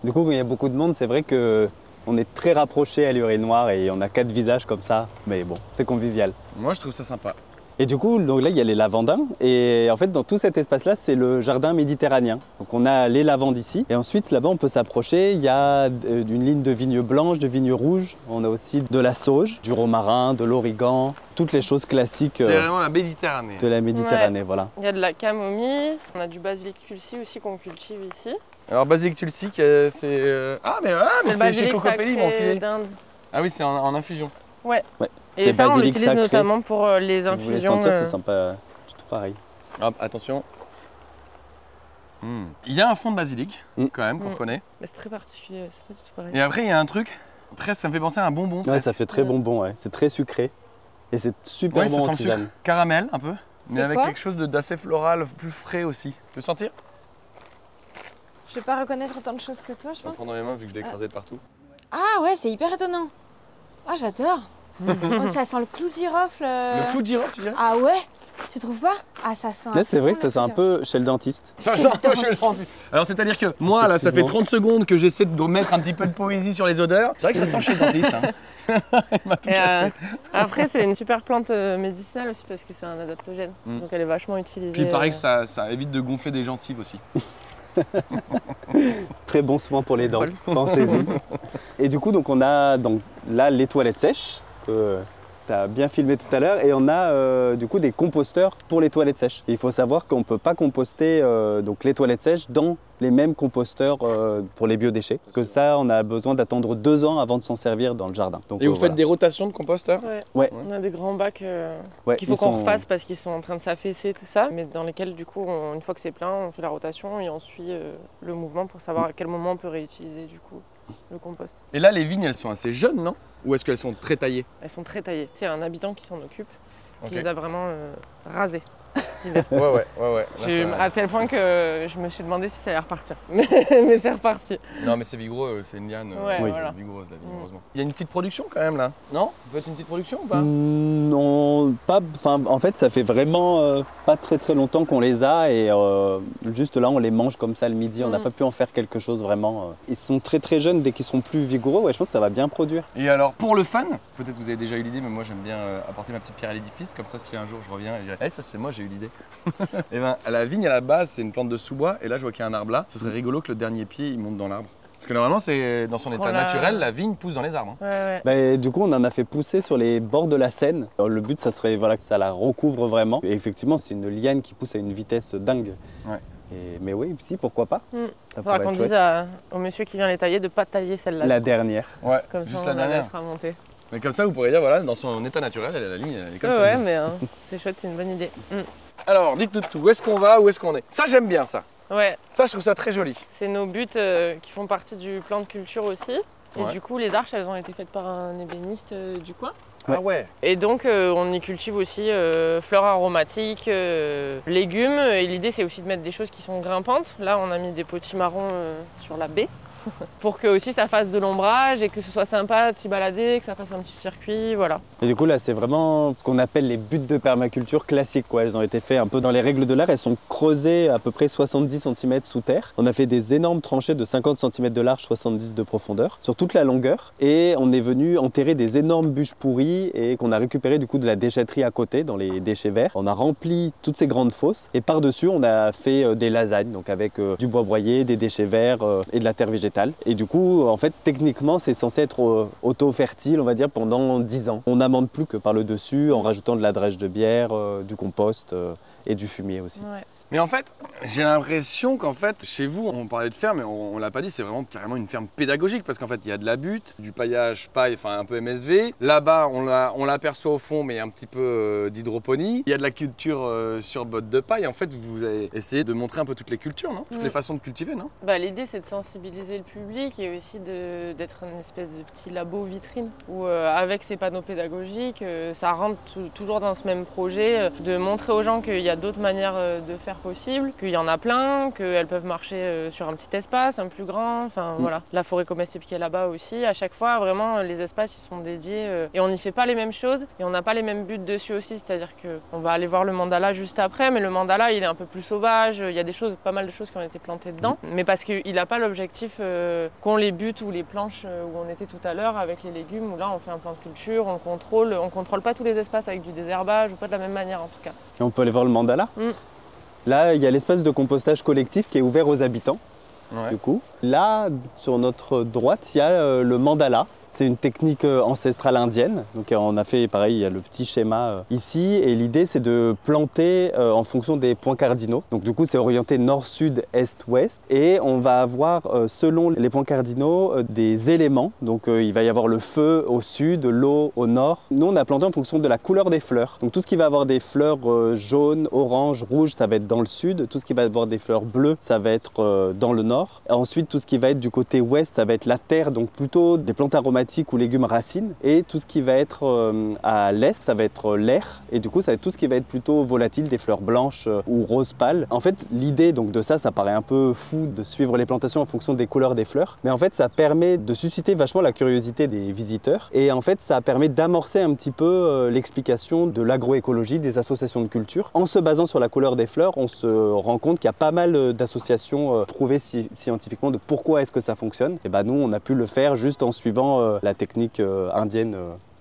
Du coup, quand il y a beaucoup de monde, c'est vrai que on est très rapprochés à l'urinoir et on a 4 visages comme ça. Mais bon, c'est convivial. Moi je trouve ça sympa. Et du coup, donc là, il y a les lavandins. Et en fait, dans tout cet espace-là, c'est le jardin méditerranéen. Donc on a les lavandes ici. Et ensuite, là-bas, on peut s'approcher. Il y a une ligne de vignes blanches, de vignes rouges. On a aussi de la sauge, du romarin, de l'origan. Toutes les choses classiques C'est vraiment la Méditerranée. de la Méditerranée, voilà. Il y a de la camomille, on a du basilic tulsi aussi qu'on cultive ici. Alors basilic tulsi, c'est... Ah mais le c'est chez basilic Cocopelli, ils m'ont sacré filé. d'Inde. Ah oui, c'est en infusion. Ouais. Et C'est ça, on basilic l'utilise sacré. notamment pour les Vous voulez infusions. sentir, c'est sympa. C'est tout pareil. Hop, attention. Il y a un fond de basilic, quand même, qu'on Mm. reconnaît. Mais c'est très particulier, c'est pas du tout pareil. Et après, il y a un truc, presque, ça me fait penser à un bonbon. Ouais, presque. ça fait très bonbon, ouais. C'est très sucré. Et c'est super Ouais, ça bon sent en le sucre. tisane. Caramel, un peu. Mais C'est avec quoi quelque chose d'assez floral, plus frais aussi. Tu veux sentir? Je vais pas reconnaître autant de choses que toi, je Je vais pense. prendre dans mes mains vu que je l'ai écrasé de partout. Ah ouais, c'est hyper étonnant. Ah, j'adore. Oh, ça sent le clou de girofle. Le clou de girofle, tu dirais? Ah ouais? Tu trouves pas? Ah, ça sent. Là, à c'est vrai fond que ça le sent un clou de peu chez le dentiste. girofle. Chez le dentiste. Alors c'est-à-dire que moi là ça fait 30 secondes que j'essaie de mettre un petit peu de poésie sur les odeurs. C'est vrai que ça sent chez le dentiste. Hein. Il m'a tout Et, cassé. après, c'est une super plante médicinale aussi parce que c'est un adaptogène. Mm. Donc elle est vachement utilisée. Puis il paraît que ça évite de gonfler des gencives aussi. Très bon soin pour les dents, Voilà. pensez-y. Et du coup, donc on a donc, là les toilettes sèches, que tu as bien filmé tout à l'heure, et on a du coup des composteurs pour les toilettes sèches. Et il faut savoir qu'on ne peut pas composter donc, les toilettes sèches dans les mêmes composteurs pour les biodéchets. Que ça, on a besoin d'attendre 2 ans avant de s'en servir dans le jardin. Donc, Et vous voilà. faites des rotations de composteurs? Ouais. Ouais. On a des grands bacs Ouais, qu'il faut ils qu'on sont- refasse parce qu'ils sont en train de s'affaisser, tout ça. Mais dans lesquels, du coup, une fois que c'est plein, on fait la rotation et on suit le mouvement pour savoir à quel moment on peut réutiliser, du coup, le compost. Et là les vignes elles sont assez jeunes, non? Ou est-ce qu'elles sont très taillées? Elles sont très taillées. C'est un habitant qui s'en occupe, Ok. qui les a vraiment rasées. Ouais. Là, ça- À tel point que je me suis demandé si ça allait repartir. Mais c'est reparti. Non mais c'est vigoureux, c'est une liane Ouais, Oui. voilà. vigoureuse la vigne, Mm. heureusement. Il y a une petite production quand même là, non? Vous faites une petite production ou pas? Non, pas. Enfin, en fait, ça fait vraiment pas très longtemps qu'on les a et juste là, on les mange comme ça le midi. On n'a pas pu en faire quelque chose vraiment. Ils sont très jeunes. Dès qu'ils seront plus vigoureux, ouais, je pense que ça va bien produire. Et alors pour le fun, peut-être vous avez déjà eu l'idée, mais moi j'aime bien apporter ma petite pierre à l'édifice, comme ça si un jour je reviens et je dirais, ça c'est moi j'ai eu l'idée. Et ben la vigne à la base c'est une plante de sous-bois et là je vois qu'il y a un arbre là, ce serait rigolo que le dernier pied il monte dans l'arbre. Parce que normalement c'est dans son état Voilà. naturel, la vigne pousse dans les arbres. Hein. Ouais. Bah, du coup, on en a fait pousser sur les bords de la Seine. Alors, le but, ça serait voilà, que ça la recouvre vraiment. Et effectivement, c'est une liane qui pousse à une vitesse dingue. Ouais. Mais oui, si, pourquoi pas. Mm. Ça Faudra pourrait qu'on être dise chouette. au monsieur qui vient les tailler de ne pas tailler celle-là. La dernière. Ouais, Comme juste ça, la on la dernière. laissera monter. Mais comme ça vous pourrez dire voilà, dans son état naturel, la ligne elle est comme ça. Ouais, mais c'est chouette, c'est une bonne idée. Alors dites-nous tout, où est-ce qu'on va, où est-ce qu'on est? Ça j'aime bien ça. Ouais, Ça je trouve ça très joli. c'est nos buts qui font partie du plan de culture aussi. Et Ouais. du coup, les arches, elles ont été faites par un ébéniste du coin. Ah ouais. Et donc, on y cultive aussi fleurs aromatiques, légumes. Et l'idée, c'est aussi de mettre des choses qui sont grimpantes. Là, on a mis des potimarrons sur la baie pour que aussi ça fasse de l'ombrage et que ce soit sympa de s'y balader, que ça fasse un petit circuit, voilà. Et du coup, là, c'est vraiment ce qu'on appelle les buts de permaculture classiques, quoi. Elles ont été faites un peu dans les règles de l'art. Elles sont creusées à peu près 70 cm sous terre. On a fait des énormes tranchées de 50 cm de large, 70 de profondeur, sur toute la longueur. Et on est venu enterrer des énormes bûches pourries et qu'on a récupéré du coup de la déchetterie à côté, dans les déchets verts. On a rempli toutes ces grandes fosses. Et par-dessus, on a fait des lasagnes, donc avec du bois broyé, des déchets verts et de la terre végétale. Et du coup, en fait, techniquement, c'est censé être auto-fertile, on va dire, pendant 10 ans. On n'amende plus que par le dessus, en rajoutant de la drèche de bière, du compost et du fumier aussi. Ouais. Mais en fait, j'ai l'impression qu'en fait, chez vous, on parlait de ferme, mais on l'a pas dit, c'est vraiment carrément une ferme pédagogique parce qu'en fait, il y a de la butte, du paillage, paille, enfin un peu MSV. Là-bas, on l'aperçoit au fond, mais un petit peu d'hydroponie. Il y a de la culture sur botte de paille. En fait, vous avez essayé de montrer un peu toutes les cultures, non? Toutes les façons de cultiver, non? Bah, l'idée, c'est de sensibiliser le public et aussi d'être une espèce de petit labo vitrine où, avec ces panneaux pédagogiques, ça rentre toujours dans ce même projet de montrer aux gens qu'il y a d'autres manières de faire possible, qu'il y en a plein, qu'elles peuvent marcher sur un petit espace, un plus grand, enfin voilà. La forêt comestible qui est là-bas aussi, à chaque fois vraiment les espaces ils sont dédiés et on n'y fait pas les mêmes choses et on n'a pas les mêmes buts dessus aussi, c'est-à-dire qu'on va aller voir le mandala juste après, mais le mandala il est un peu plus sauvage, il y a pas mal de choses qui ont été plantées dedans, mais parce qu'il n'a pas l'objectif qu'ont les buts ou les planches où on était tout à l'heure avec les légumes, où là on fait un plan de culture, on contrôle pas tous les espaces avec du désherbage ou pas de la même manière en tout cas. Et on peut aller voir le mandala. Là, il y a l'espace de compostage collectif qui est ouvert aux habitants. Ouais. Du coup, là, sur notre droite, il y a le mandala. C'est une technique ancestrale indienne. Donc on a fait pareil, il y a le petit schéma ici. Et l'idée, c'est de planter en fonction des points cardinaux. Donc du coup, c'est orienté nord, sud, est, ouest. Et on va avoir, selon les points cardinaux, des éléments. Donc il va y avoir le feu au sud, l'eau au nord. Nous, on a planté en fonction de la couleur des fleurs. Donc tout ce qui va avoir des fleurs jaunes, oranges, rouges, ça va être dans le sud. Tout ce qui va avoir des fleurs bleues, ça va être dans le nord. Et ensuite, tout ce qui va être du côté ouest, ça va être la terre. Donc plutôt des plantes aromatiques ou légumes racines, et tout ce qui va être à l'est, ça va être l'air, et du coup ça va être tout ce qui va être plutôt volatile, des fleurs blanches ou roses pâles. En fait, l'idée donc de ça paraît un peu fou de suivre les plantations en fonction des couleurs des fleurs, mais en fait ça permet de susciter vachement la curiosité des visiteurs, et en fait ça permet d'amorcer un petit peu l'explication de l'agroécologie, des associations de culture. En se basant sur la couleur des fleurs, on se rend compte qu'il y a pas mal d'associations prouvées scientifiquement de pourquoi est-ce que ça fonctionne. Et ben nous on a pu le faire juste en suivant la technique indienne,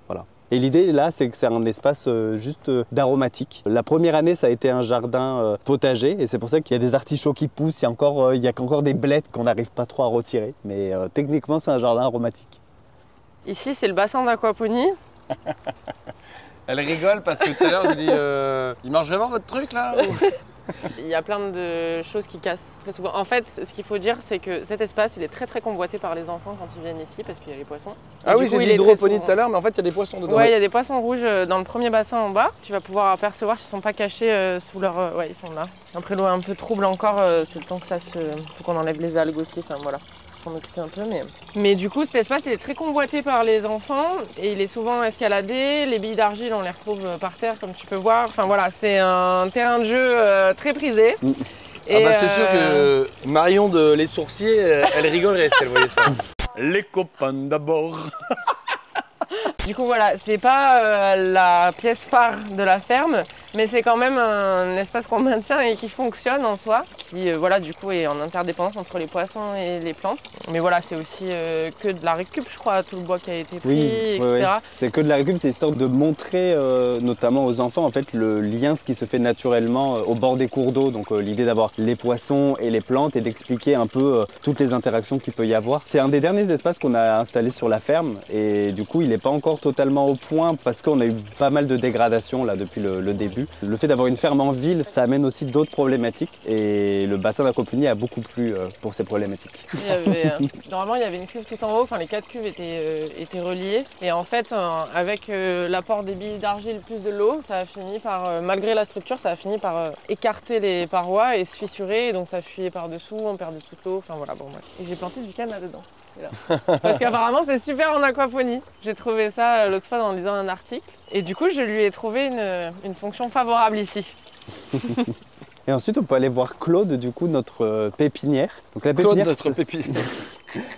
voilà. Et l'idée là, c'est que c'est un espace juste d'aromatique. La première année, ça a été un jardin potager, et c'est pour ça qu'il y a des artichauts qui poussent, il y a encore des blettes qu'on n'arrive pas trop à retirer, mais techniquement, c'est un jardin aromatique. Ici, c'est le bassin d'aquaponie. Elle rigole parce que tout à l'heure, j'ai dit il marche vraiment votre truc là ou... Il y a plein de choses qui cassent très souvent. En fait, ce qu'il faut dire, c'est que cet espace, il est très très convoité par les enfants quand ils viennent ici parce qu'il y a les poissons. Ah oui, j'ai dit hydroponie tout à l'heure, mais en fait, il y a des poissons dedans. Ouais, il y a des poissons rouges dans le premier bassin en bas. Tu vas pouvoir apercevoir s'ils ne sont pas cachés sous leur... Ouais, ils sont là. Après, l'eau est un peu trouble encore, c'est le temps que ça se... Faut qu'on enlève les algues aussi, enfin voilà. S'en occuper un peu, mais du coup cet espace il est très convoité par les enfants et il est souvent escaladé. Les billes d'argile on les retrouve par terre comme tu peux voir, enfin voilà, c'est un terrain de jeu très prisé. Et ah bah c'est sûr que Marion de Les Sourciers elle rigolerait si elle voyait ça. Les copains d'abord. Du coup voilà, c'est pas la pièce phare de la ferme, mais c'est quand même un espace qu'on maintient et qui fonctionne en soi, qui voilà du coup est en interdépendance entre les poissons et les plantes. Mais voilà, c'est aussi que de la récup, je crois, tout le bois qui a été pris, etc. Oui. C'est que de la récup, c'est histoire de montrer notamment aux enfants en fait le lien, ce qui se fait naturellement au bord des cours d'eau. Donc l'idée d'avoir les poissons et les plantes et d'expliquer un peu toutes les interactions qu'il peut y avoir. C'est un des derniers espaces qu'on a installé sur la ferme et du coup il n'est pas encore totalement au point parce qu'on a eu pas mal de dégradation là depuis le début. Le fait d'avoir une ferme en ville, ça amène aussi d'autres problématiques et le bassin d'aquaponie a beaucoup plu pour ces problématiques. Normalement il y avait une cuve tout en haut, enfin les 4 cuves étaient reliées et en fait avec l'apport des billes d'argile plus de l'eau, ça a fini par, malgré la structure, ça a fini par écarter les parois et se fissurer et donc ça fuyait par dessous, on perdait toute l'eau, enfin voilà bon bref. Et j'ai planté du canne dedans. Parce qu'apparemment c'est super en aquaponie. J'ai trouvé ça l'autre fois en lisant un article et du coup je lui ai trouvé une fonction favorable ici. Et ensuite on peut aller voir Claude, du coup notre pépinière. Donc la pépinière, notre pépinière.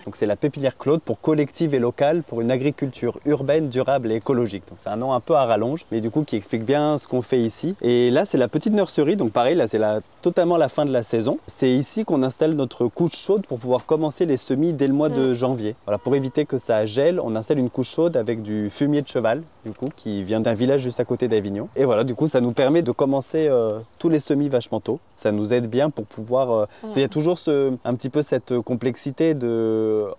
Donc c'est la pépinière Claude pour collective et locale pour une agriculture urbaine, durable et écologique. Donc c'est un nom un peu à rallonge, mais du coup qui explique bien ce qu'on fait ici. Et là c'est la petite nurserie, donc pareil, là c'est totalement la fin de la saison. C'est ici qu'on installe notre couche chaude pour pouvoir commencer les semis dès le mois de janvier. Voilà, pour éviter que ça gèle, on installe une couche chaude avec du fumier de cheval, du coup, qui vient d'un village juste à côté d'Avignon. Et voilà, du coup ça nous permet de commencer tous les semis vachement tôt. Ça nous aide bien pour pouvoir... Il y a toujours un petit peu cette complexité de...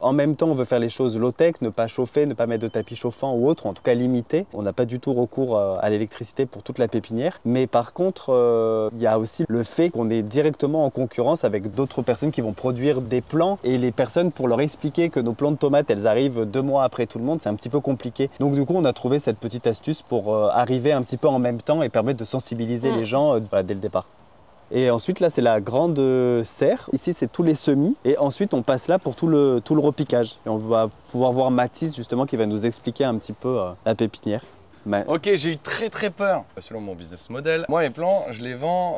En même temps, on veut faire les choses low-tech, ne pas chauffer, ne pas mettre de tapis chauffant ou autre, en tout cas limiter. On n'a pas du tout recours à l'électricité pour toute la pépinière. Mais par contre, il y a aussi le fait qu'on est directement en concurrence avec d'autres personnes qui vont produire des plants. Et les personnes, pour leur expliquer que nos plants de tomates, elles arrivent 2 mois après tout le monde, c'est un petit peu compliqué. Donc du coup, on a trouvé cette petite astuce pour arriver un petit peu en même temps et permettre de sensibiliser les gens voilà, dès le départ. Et ensuite, là, c'est la grande serre. Ici, c'est tous les semis. Et ensuite, on passe là pour tout le repiquage. Et on va pouvoir voir Mathis, justement, qui va nous expliquer un petit peu la pépinière. Ok, j'ai eu très peur. Selon mon business model, moi mes plants, je les vends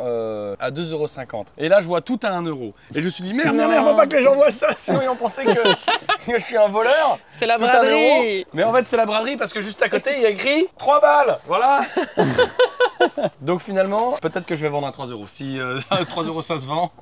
à 2,50 €. Et là, je vois tout à 1 €. Et je me suis dit, merde, faut pas que les gens voient ça, sinon ils vont penser que je suis un voleur. C'est la Tout à 1 braderie. €. Mais en fait, c'est la braderie parce que juste à côté, il y a écrit 3 balles. Voilà. Donc finalement, peut-être que je vais vendre à 3 €. Si 3 € ça se vend.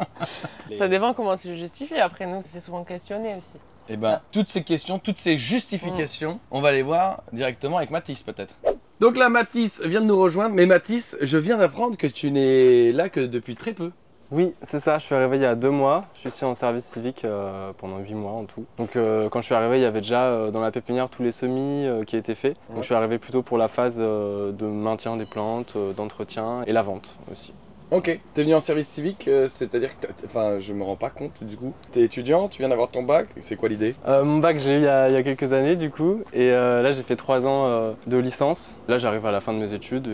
Ça dépend comment tu le justifies. Après, nous, c'est souvent questionné aussi. Et ben, toutes ces questions, toutes ces justifications, on va les voir directement avec Mathis peut-être. Donc là, Mathis vient de nous rejoindre, mais Mathis, je viens d'apprendre que tu n'es là que depuis très peu. Oui, c'est ça, je suis arrivé il y a 2 mois, je suis ici en service civique pendant 8 mois en tout. Donc quand je suis arrivé, il y avait déjà dans la pépinière tous les semis qui étaient faits. Donc je suis arrivé plutôt pour la phase de maintien des plantes, d'entretien et la vente aussi. Ok, t'es venu en service civique, c'est-à-dire que, enfin, je me rends pas compte du coup. T'es étudiant, tu viens d'avoir ton bac, c'est quoi l'idée? Mon bac j'ai eu il y a quelques années du coup, et là j'ai fait 3 ans de licence. Là j'arrive à la fin de mes études,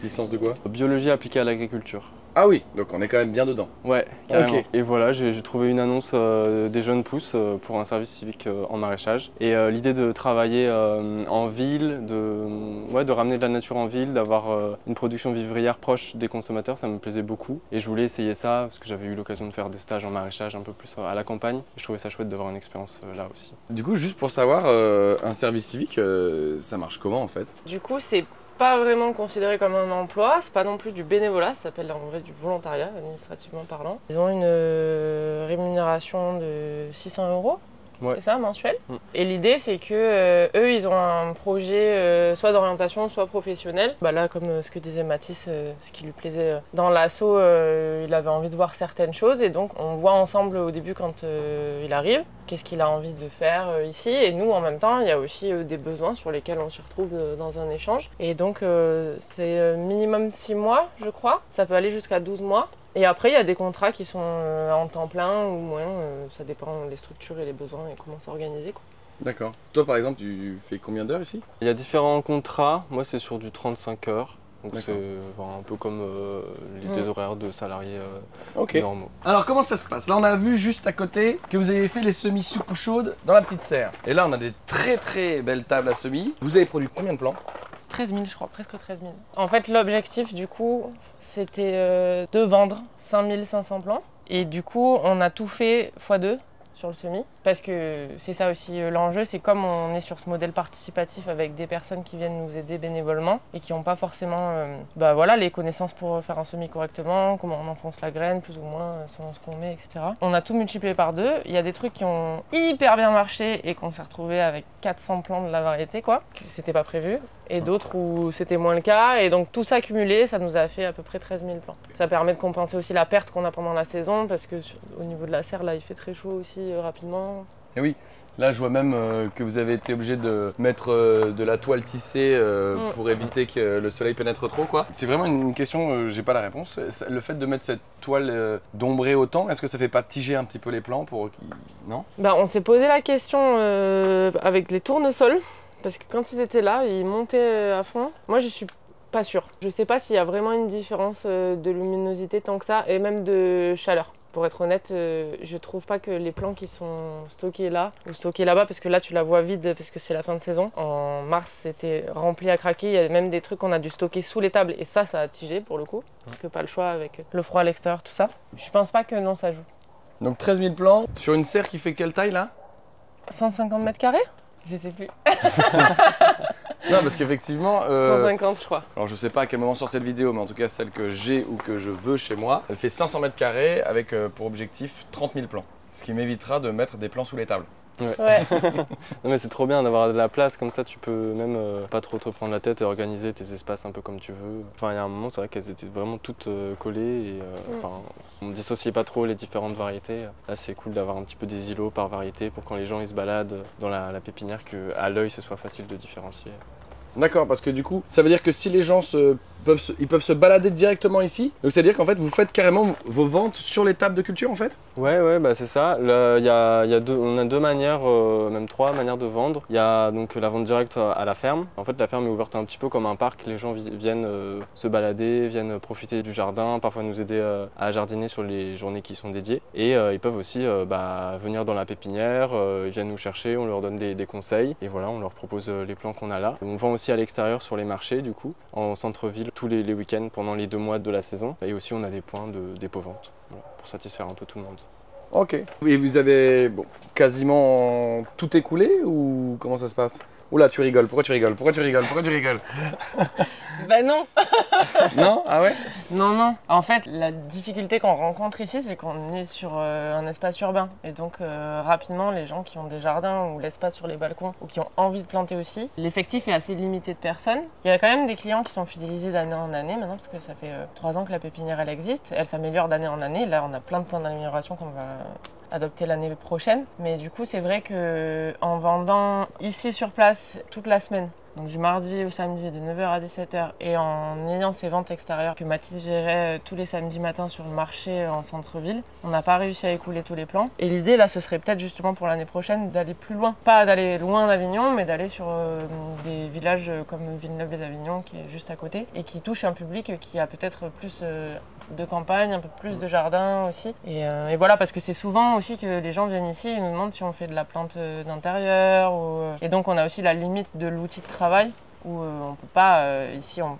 Licence de quoi? biologie appliquée à l'agriculture. Ah oui, donc on est quand même bien dedans. Ouais, carrément. Ok. Et voilà, j'ai trouvé une annonce des jeunes pousses pour un service civique en maraîchage. Et l'idée de travailler en ville, de ramener de la nature en ville, d'avoir une production vivrière proche des consommateurs, ça me plaisait beaucoup. Et je voulais essayer ça parce que j'avais eu l'occasion de faire des stages en maraîchage un peu plus à la campagne. Et je trouvais ça chouette d'avoir une expérience là aussi. Du coup, juste pour savoir, un service civique, ça marche comment en fait? Du coup, c'est pas vraiment considéré comme un emploi, c'est pas non plus du bénévolat, ça s'appelle en vrai du volontariat, administrativement parlant. Ils ont une rémunération de 600 €. Ouais. C'est ça, mensuel. Et l'idée, c'est que eux, ils ont un projet soit d'orientation, soit professionnel. Bah là, comme ce que disait Mathis, ce qui lui plaisait dans l'assaut, il avait envie de voir certaines choses. Et donc, on voit ensemble au début quand il arrive, qu'est-ce qu'il a envie de faire ici. Et nous, en même temps, il y a aussi des besoins sur lesquels on s'y retrouve dans un échange. Et donc, c'est minimum 6 mois, je crois. Ça peut aller jusqu'à 12 mois. Et après, il y a des contrats qui sont en temps plein ou moins, ça dépend des structures et les besoins et comment c'est organisé, quoi. D'accord. Toi, par exemple, tu fais combien d'heures ici? Il y a différents contrats, moi c'est sur du 35 heures. Donc c'est D'accord. un peu comme des horaires de salariés Ok. normaux. Alors comment ça se passe? Là on a vu juste à côté que vous avez fait les semis soupe chaude dans la petite serre. Et là on a des très belles tables à semis. Vous avez produit combien de plants? 13 000, je crois, presque 13 000. En fait, l'objectif, du coup, c'était de vendre 5 500 plants. Et du coup, on a tout fait x2 sur le semis. Parce que c'est ça aussi l'enjeu, c'est comme on est sur ce modèle participatif avec des personnes qui viennent nous aider bénévolement et qui n'ont pas forcément les connaissances pour faire un semis correctement, comment on enfonce la graine, plus ou moins, selon ce qu'on met, etc. On a tout multiplié par 2. Il y a des trucs qui ont hyper bien marché et qu'on s'est retrouvé avec 400 plants de la variété, quoi, que c'était pas prévu. Et d'autres où c'était moins le cas. Et donc tout ça cumulé, ça nous a fait à peu près 13 000 plants. Ça permet de compenser aussi la perte qu'on a pendant la saison parce que au niveau de la serre, là, il fait très chaud aussi rapidement. Et oui, là je vois même que vous avez été obligé de mettre de la toile tissée pour éviter que le soleil pénètre trop, quoi. C'est vraiment une question, j'ai pas la réponse. Le fait de mettre cette toile d'ombrer autant, est-ce que ça fait pas tiger un petit peu les plants pour qu'ils... Non? On s'est posé la question avec les tournesols. Parce que quand ils étaient là, ils montaient à fond. Moi, je suis pas sûre. Je sais pas s'il y a vraiment une différence de luminosité tant que ça, et même de chaleur. Pour être honnête, je trouve pas que les plants qui sont stockés là, ou stockés là-bas, parce que là, tu la vois vide parce que c'est la fin de saison. En mars, c'était rempli à craquer. Il y a même des trucs qu'on a dû stocker sous les tables, et ça a tigé pour le coup. Parce que pas le choix avec le froid à l'extérieur, tout ça. Je pense pas que non, ça joue. Donc 13 000 plants sur une serre qui fait quelle taille là? 150 mètres carrés? Je sais plus. Non, parce qu'effectivement... 150, je crois. Alors je sais pas à quel moment sort cette vidéo, mais en tout cas celle que j'ai ou que je veux chez moi, elle fait 500 mètres carrés avec pour objectif 30 000 plants. Ce qui m'évitera de mettre des plants sous les tables. Ouais. Non mais c'est trop bien d'avoir de la place comme ça, tu peux même pas trop te prendre la tête et organiser tes espaces un peu comme tu veux. Enfin il y a un moment c'est vrai qu'elles étaient vraiment toutes collées et on ne dissociait pas trop les différentes variétés. Là c'est cool d'avoir un petit peu des îlots par variété pour quand les gens ils se baladent dans la pépinière qu'à l'œil ce soit facile de différencier. D'accord, parce que du coup, ça veut dire que si les gens se ils peuvent se balader directement ici. Donc c'est-à-dire qu'en fait vous faites carrément vos ventes sur les tables de culture en fait? Ouais, bah c'est ça. On a deux manières, même trois manières de vendre. Il y a donc la vente directe à la ferme. En fait, la ferme est ouverte un petit peu comme un parc. Les gens viennent se balader, viennent profiter du jardin, parfois nous aider à jardiner sur les journées qui sont dédiées. Et ils peuvent aussi venir dans la pépinière, ils viennent nous chercher, on leur donne des conseils. Et voilà, on leur propose les plants qu'on a là. On vend aussi à l'extérieur sur les marchés, du coup, en centre-ville, tous les week-ends pendant les 2 mois de la saison. Et aussi, on a des points de dépôt-vente. Voilà, pour satisfaire un peu tout le monde. Ok. Et vous avez quasiment tout écoulé ou comment ça se passe? Oula, tu rigoles, pourquoi tu rigoles? Pourquoi tu rigoles? Bah non. Non? Ah ouais? Non. En fait, la difficulté qu'on rencontre ici, c'est qu'on est sur un espace urbain. Et donc, rapidement, les gens qui ont des jardins ou l'espace sur les balcons ou qui ont envie de planter aussi, l'effectif est assez limité de personnes. Il y a quand même des clients qui sont fidélisés d'année en année maintenant, parce que ça fait 3 ans que la pépinière, elle existe. Elle s'améliore d'année en année. Là, on a plein de points d'amélioration qu'on va adopter l'année prochaine. Mais du coup, c'est vrai qu'en vendant ici sur place toute la semaine, donc du mardi au samedi de 9h à 17h, et en ayant ces ventes extérieures que Mathis gérait tous les samedis matins sur le marché en centre-ville, on n'a pas réussi à écouler tous les plans. Et l'idée là, ce serait peut-être justement pour l'année prochaine d'aller plus loin. Pas d'aller loin d'Avignon, mais d'aller sur des villages comme Villeneuve-les-Avignon qui est juste à côté et qui touche un public qui a peut-être plus de campagne, un peu plus de jardin aussi. Et voilà, parce que c'est souvent aussi que les gens viennent ici et nous demandent si on fait de la plante d'intérieur. Et donc on a aussi la limite de l'outil de travail où on peut pas, ici on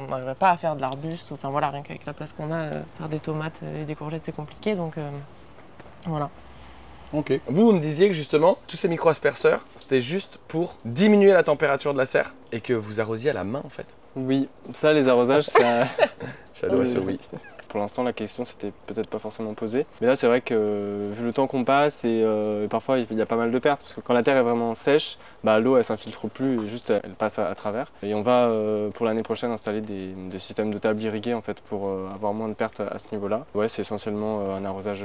n'arriverait pas à faire de l'arbuste, enfin voilà, rien qu'avec la place qu'on a, faire des tomates et des courgettes c'est compliqué, donc voilà. Ok. Vous me disiez que justement, tous ces micro-asperceurs, c'était juste pour diminuer la température de la serre et que vous arrosiez à la main en fait. Oui, ça les arrosages, c'est un... J'adore ce oui. Pour l'instant, la question s'était peut-être pas forcément posée. Mais là, c'est vrai que vu le temps qu'on passe et parfois il y a pas mal de pertes. Parce que quand la terre est vraiment sèche, l'eau elle s'infiltre plus et juste elle passe à travers. Et on va pour l'année prochaine installer des systèmes de tables irriguées en fait, pour avoir moins de pertes à ce niveau-là. Ouais, c'est essentiellement un arrosage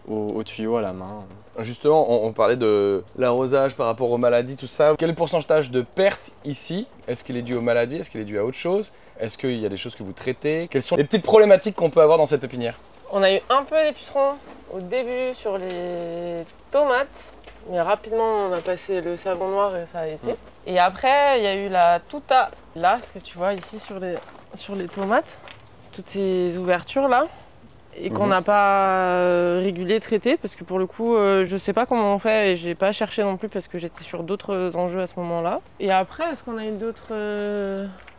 au tuyau à la main. Justement, on parlait de l'arrosage par rapport aux maladies, tout ça. Quel est le pourcentage de pertes ici? Est-ce qu'il est dû aux maladies? Est-ce qu'il est dû à autre chose? Est-ce qu'il y a des choses que vous traitez? Quelles sont les petites problématiques qu'on peut avoir dans cette pépinière? On a eu un peu des pucerons au début sur les tomates, mais rapidement on a passé le savon noir et ça a été. Et après, il y a eu la tuta, là, ce que tu vois ici sur les tomates, toutes ces ouvertures là. Et qu'on n'a pas régulé, traité, parce que pour le coup, je sais pas comment on fait et j'ai pas cherché non plus parce que j'étais sur d'autres enjeux à ce moment-là. Et après, est-ce qu'on a eu d'autres...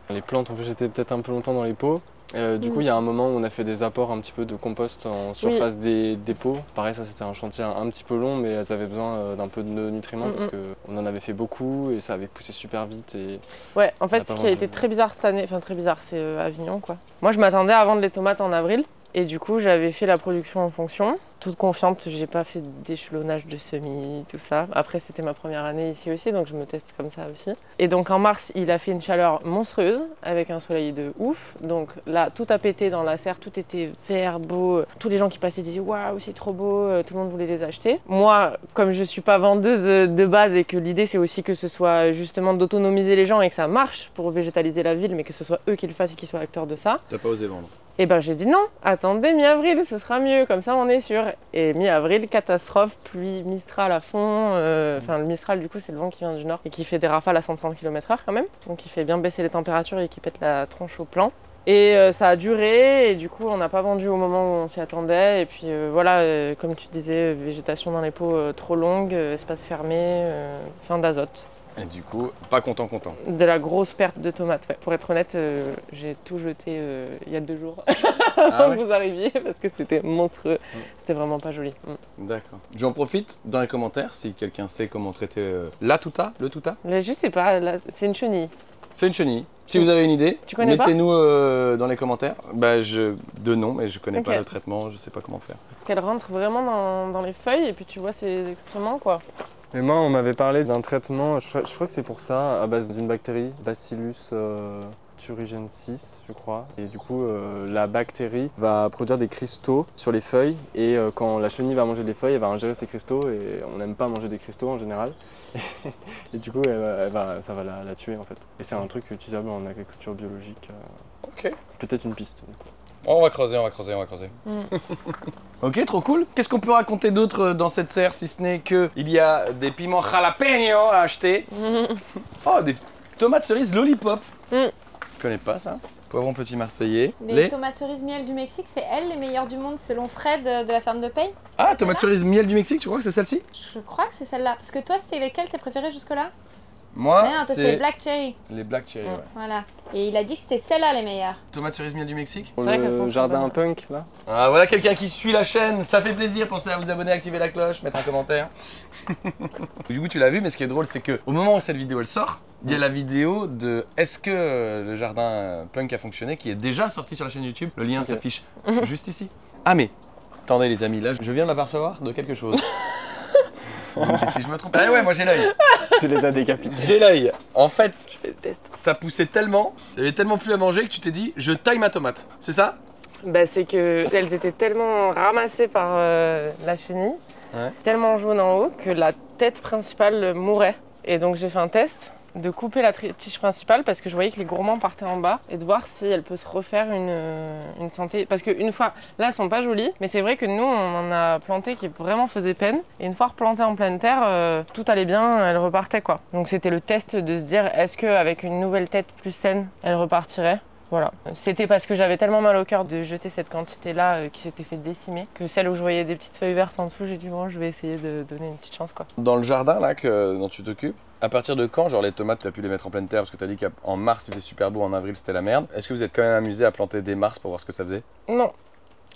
Les plantes, en fait, j'étais peut-être un peu longtemps dans les pots. Du coup, il y a un moment où on a fait des apports un petit peu de compost en surface des pots. Pareil, ça c'était un chantier un petit peu long, mais elles avaient besoin d'un peu de nutriments parce qu'on en avait fait beaucoup et ça avait poussé super vite. Et ouais, en fait, ce qui a été très bizarre cette année, enfin très bizarre, c'est Avignon quoi. Moi, je m'attendais à vendre les tomates en avril. Et du coup, j'avais fait la production en fonction. Toute confiante, j'ai pas fait d'échelonnage de semis, tout ça. Après, c'était ma première année ici aussi, donc je me teste comme ça aussi. Et donc en mars, il a fait une chaleur monstrueuse, avec un soleil de ouf. Donc là, tout a pété dans la serre, tout était vert, beau. Tous les gens qui passaient disaient « Waouh, c'est trop beau !» Tout le monde voulait les acheter. Moi, comme je suis pas vendeuse de base et que l'idée, c'est aussi que ce soit justement d'autonomiser les gens et que ça marche pour végétaliser la ville, mais que ce soit eux qui le fassent et qui soient acteurs de ça. T'as pas osé vendre? Et ben j'ai dit non, attendez mi-avril, ce sera mieux, comme ça on est sûr. Et mi-avril, catastrophe, pluie Mistral à fond. Enfin le Mistral du coup c'est le vent qui vient du nord et qui fait des rafales à 130 km/h quand même. Donc il fait bien baisser les températures et qui pète la tronche au plan. Et ça a duré et du coup on n'a pas vendu au moment où on s'y attendait. Et puis voilà, comme tu disais, végétation dans les pots trop longue, espace fermé, fin d'azote. Et du coup, pas content. De la grosse perte de tomates. Ouais. Pour être honnête, j'ai tout jeté il y a 2 jours avant que vous arriviez parce que c'était monstrueux. C'était vraiment pas joli. D'accord. J'en profite dans les commentaires si quelqu'un sait comment traiter la tuta, le tuta. Mais je sais pas, c'est une chenille. C'est une chenille. Si vous avez une idée, mettez-nous dans les commentaires. De nom, mais je connais pas le traitement, je sais pas comment faire. Parce qu'elle rentre vraiment dans les feuilles et puis tu vois ses excréments quoi. Mais moi, on m'avait parlé d'un traitement, je crois que c'est pour ça, à base d'une bactérie, Bacillus thuringiensis, je crois. Et du coup, la bactérie va produire des cristaux sur les feuilles et quand la chenille va manger les feuilles, elle va ingérer ces cristaux et on n'aime pas manger des cristaux en général. Et du coup, ça va la tuer en fait. Et c'est un truc utilisable en agriculture biologique. Ok. Peut-être une piste. On va creuser. Ok, trop cool. Qu'est-ce qu'on peut raconter d'autre dans cette serre si ce n'est qu'il y a des piments jalapeño à acheter. Oh, des tomates cerises lollipop. Je connais pas ça. Poivron petit marseillais. Les tomates cerises miel du Mexique, c'est elles les meilleures du monde selon Fred de la ferme de Paye. Ah, tomates cerises miel du Mexique, tu crois que c'est celle-ci? Je crois que c'est celle-là. Parce que toi, c'était lesquelles tes préférées jusque-là? Moi, Non, toi, c'était les Black Cherry. Les Black Cherry, ouais. Voilà. Et il a dit que c'était celles-là les meilleures. Tomates cerises miel du Mexique. C'est vrai qu'elles sont Le très jardin bonnes. punk là. Ah, voilà quelqu'un qui suit la chaîne, ça fait plaisir. Pensez à vous abonner, activer la cloche, mettre un commentaire. Du coup, tu l'as vu, mais ce qui est drôle, c'est qu'au moment où cette vidéo elle sort, il y a la vidéo de Est-ce que le jardin punk a fonctionné qui est déjà sorti sur la chaîne YouTube. Le lien s'affiche juste ici. Ah, mais attendez, les amis, là, je viens de m'apercevoir de quelque chose. Vous me dites si je me trompe. Ah ouais, moi j'ai l'œil. Tu les as décapités. J'ai l'œil. En fait, Je fais le test. ça poussait tellement, il y avait tellement plus à manger que tu t'es dit, je taille ma tomate. C'est ça? Bah, c'est qu'elles étaient tellement ramassées par la chenille, Ouais. tellement jaunes en haut, que la tête principale mourait. Et donc j'ai fait un test de couper la tige principale parce que je voyais que les gourmands partaient en bas et de voir si elle peut se refaire une santé. Parce qu'une fois, là elles sont pas jolies, mais c'est vrai que nous on en a planté qui vraiment faisait peine. Et une fois replantées en pleine terre, tout allait bien, elles repartaient quoi. Donc c'était le test de se dire est-ce qu'avec une nouvelle tête plus saine, elle repartirait. Voilà. C'était parce que j'avais tellement mal au cœur de jeter cette quantité-là qui s'était fait décimer que celle où je voyais des petites feuilles vertes en dessous, j'ai dit bon, je vais essayer de donner une petite chance quoi. Dans le jardin là dont tu t'occupes, à partir de quand, genre les tomates, tu as pu les mettre en pleine terre parce que tu as dit qu'en mars il faisait super beau, en avril c'était la merde. Est-ce que vous êtes quand même amusé à planter des mars pour voir ce que ça faisait? Non,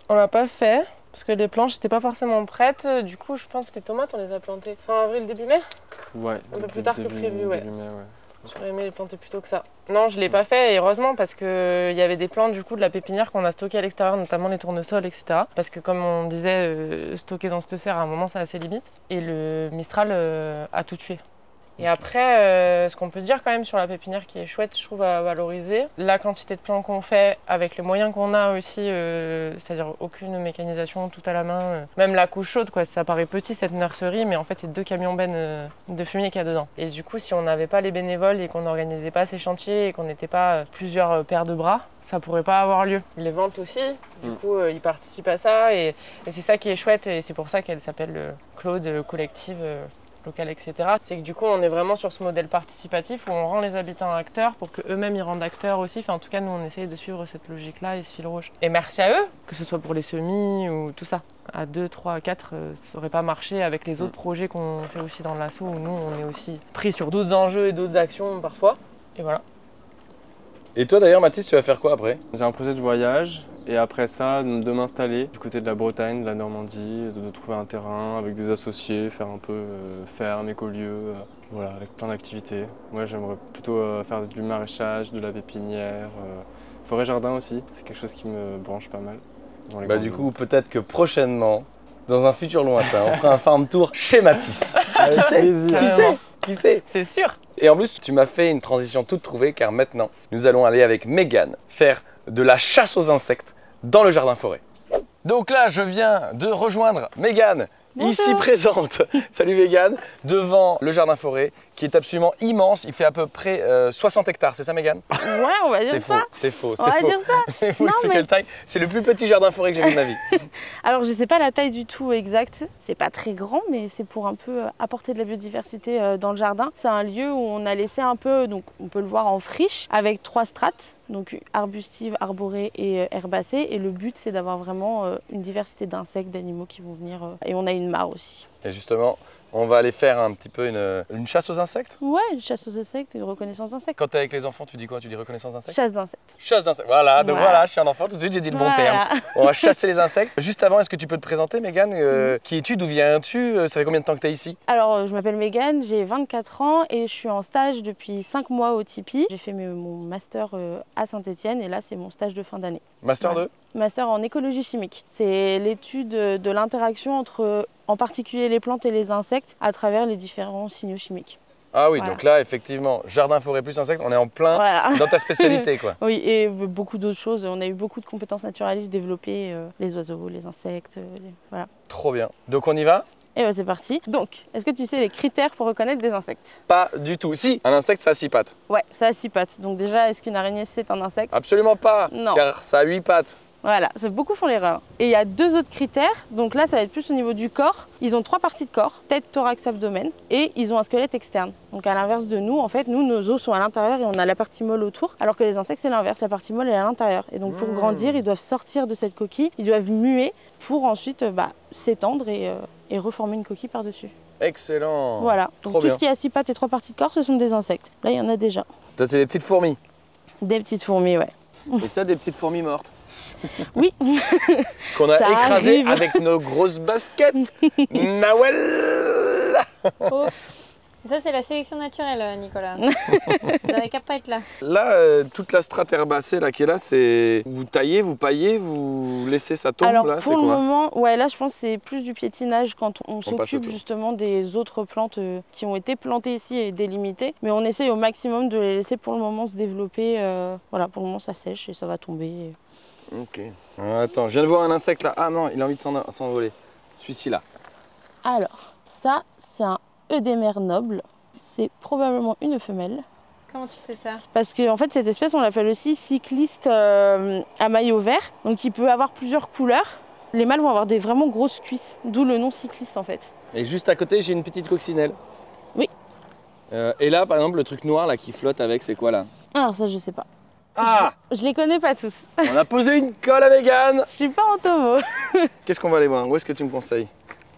on l'a pas fait parce que les planches n'étaient pas forcément prêtes. Du coup, je pense que les tomates, on les a plantées fin avril, début mai. Ouais. Un peu plus tard que prévu, ouais. Début mai, ouais. J'aurais aimé les planter plus tôt que ça. Non, je l'ai pas fait et heureusement parce qu'il y avait des plantes du coup de la pépinière qu'on a stockées à l'extérieur, notamment les tournesols, etc. Parce que comme on disait, stocker dans cette serre à un moment, ça a ses limites. Et le Mistral a tout tué. Et après, ce qu'on peut dire quand même sur la pépinière qui est chouette, je trouve, à valoriser, la quantité de plants qu'on fait avec les moyens qu'on a aussi, c'est-à-dire aucune mécanisation, tout à la main, même la couche chaude, quoi. Ça paraît petit cette nurserie, mais en fait, c'est 2 camions bennes de fumier qu'il y a dedans. Et du coup, si on n'avait pas les bénévoles et qu'on n'organisait pas ces chantiers et qu'on n'était pas plusieurs paires de bras, ça pourrait pas avoir lieu. Les ventes aussi, du coup, ils participent à ça et c'est ça qui est chouette et c'est pour ça qu'elle s'appelle Claude Collective. Local, etc. C'est que du coup, on est vraiment sur ce modèle participatif où on rend les habitants acteurs pour qu'eux-mêmes ils rendent acteurs aussi. Enfin, en tout cas, nous, on essaye de suivre cette logique-là et ce fil rouge. Et merci à eux, que ce soit pour les semis ou tout ça. À 2, 3, 4, ça aurait pas marché avec les autres projets qu'on fait aussi dans l'asso où nous, on est aussi pris sur d'autres enjeux et d'autres actions parfois. Et voilà. Et toi d'ailleurs, Mathis, tu vas faire quoi après? J'ai un projet de voyage et après ça, de m'installer du côté de la Bretagne, de la Normandie, de trouver un terrain avec des associés, faire un peu ferme, écolieu, voilà, avec plein d'activités. Moi, j'aimerais plutôt faire du maraîchage, de la pépinière, forêt-jardin aussi, c'est quelque chose qui me branche pas mal. Dans les Bah grandes du zones. coup, peut-être que prochainement, dans un futur lointain, on fera un farm tour chez Mathis. Avec Qui sait? plaisir. Qui sait? Qui sait? C'est sûr. Et en plus, tu m'as fait une transition toute trouvée car maintenant, nous allons aller avec Mégane faire de la chasse aux insectes dans le jardin forêt. Donc là, je viens de rejoindre Mégane, ici présente. Salut Mégane, devant le jardin forêt qui est absolument immense. Il fait à peu près 60 hectares, c'est ça Mégane? Ouais, on va dire C'est faux, ça. c'est faux, On c'est va faux. dire ça. C'est faux, il Non, fait mais- quelle taille? C'est le plus petit jardin forêt que j'ai vu de ma vie. Alors, je sais pas la taille du tout exacte. C'est pas très grand, mais c'est pour un peu apporter de la biodiversité dans le jardin. C'est un lieu où on a laissé un peu, donc on peut le voir en friche, avec 3 strates, donc arbustive, arborée et herbacée. Et le but, c'est d'avoir vraiment une diversité d'insectes, d'animaux qui vont venir. Et on a une mare aussi. Et justement, on va aller faire un petit peu une chasse aux insectes. Ouais, une chasse aux insectes, une reconnaissance d'insectes. Quand tu es avec les enfants, tu dis quoi? Tu dis reconnaissance d'insectes? Chasse d'insectes. Chasse d'insectes. Voilà, donc Voilà. voilà, je suis un enfant, tout de suite j'ai dit le bon terme. Voilà. On va chasser les insectes. Juste avant, est-ce que tu peux te présenter, Mégane? Qui es-tu? D'où viens-tu? Ça fait combien de temps que tu es ici? Alors, je m'appelle Mégane, j'ai 24 ans et je suis en stage depuis 5 mois au Tipeee. J'ai fait mon master à Saint-Étienne et là, c'est mon stage de fin d'année. Master Ouais. 2? Master en écologie chimique. C'est l'étude de l'interaction entre en particulier les plantes et les insectes, à travers les différents signaux chimiques. Ah oui, Voilà. donc là, effectivement, jardin, forêt plus insectes, on est en plein Voilà. dans ta spécialité, quoi. Oui, et beaucoup d'autres choses. On a eu beaucoup de compétences naturalistes développées, les oiseaux, les insectes, voilà. Trop bien. Donc on y va? Et c'est parti. Donc, est-ce que tu sais les critères pour reconnaître des insectes? Pas du tout. Si, un insecte, ça a 6 pattes. Ouais, ça a 6 pattes. Donc déjà, est-ce qu'une araignée, c'est un insecte? Absolument pas, Non. car ça a 8 pattes. Voilà, beaucoup font l'erreur. Et il y a 2 autres critères. Donc là, ça va être plus au niveau du corps. Ils ont 3 parties de corps, tête, thorax, abdomen. Et ils ont un squelette externe. Donc à l'inverse de nous, en fait, nous, nos os sont à l'intérieur et on a la partie molle autour. Alors que les insectes, c'est l'inverse, la partie molle est à l'intérieur. Et donc pour grandir, ils doivent sortir de cette coquille, ils doivent muer pour ensuite s'étendre et reformer une coquille par-dessus. Excellent. Voilà, donc Trop tout bien. ce qui a 6 pattes et 3 parties de corps, ce sont des insectes. Là, il y en a déjà. Ça, c'est des petites fourmis. Des petites fourmis, ouais. Et ça, des petites fourmis mortes. Oui. Qu'on a Ça écrasées arrive. avec nos grosses baskets. Nawel. Oups. Ça, c'est la sélection naturelle, Nicolas. Vous avez qu'à pas être là. Là, toute la strate herbacée là, qui est là, c'est. Vous taillez, vous paillez, vous laissez ça tomber. Alors Là, c'est pour le quoi? moment, ouais, là je pense que c'est plus du piétinage quand on passe s'occupe autour. justement des autres plantes qui ont été plantées ici et délimitées. Mais on essaye au maximum de les laisser pour le moment se développer. Voilà, pour le moment ça sèche et ça va tomber. Ok. Alors, attends, je viens de voir un insecte là. Ah non, il a envie de s'envoler. Celui-ci là. Alors, ça c'est un œdémère noble. C'est probablement une femelle. Comment tu sais ça? Parce que en fait cette espèce on l'appelle aussi cycliste à maillot vert. Donc il peut avoir plusieurs couleurs. Les mâles vont avoir des vraiment grosses cuisses, d'où le nom cycliste en fait. Et juste à côté, j'ai une petite coccinelle. Oui. Et là, par exemple, le truc noir là qui flotte avec, c'est quoi là? Alors ça je sais pas. Ah, Je les connais pas tous. on a posé une colle à Mégane. Je suis pas entomo. Qu'est-ce qu'on va aller voir? Où est-ce que tu me conseilles?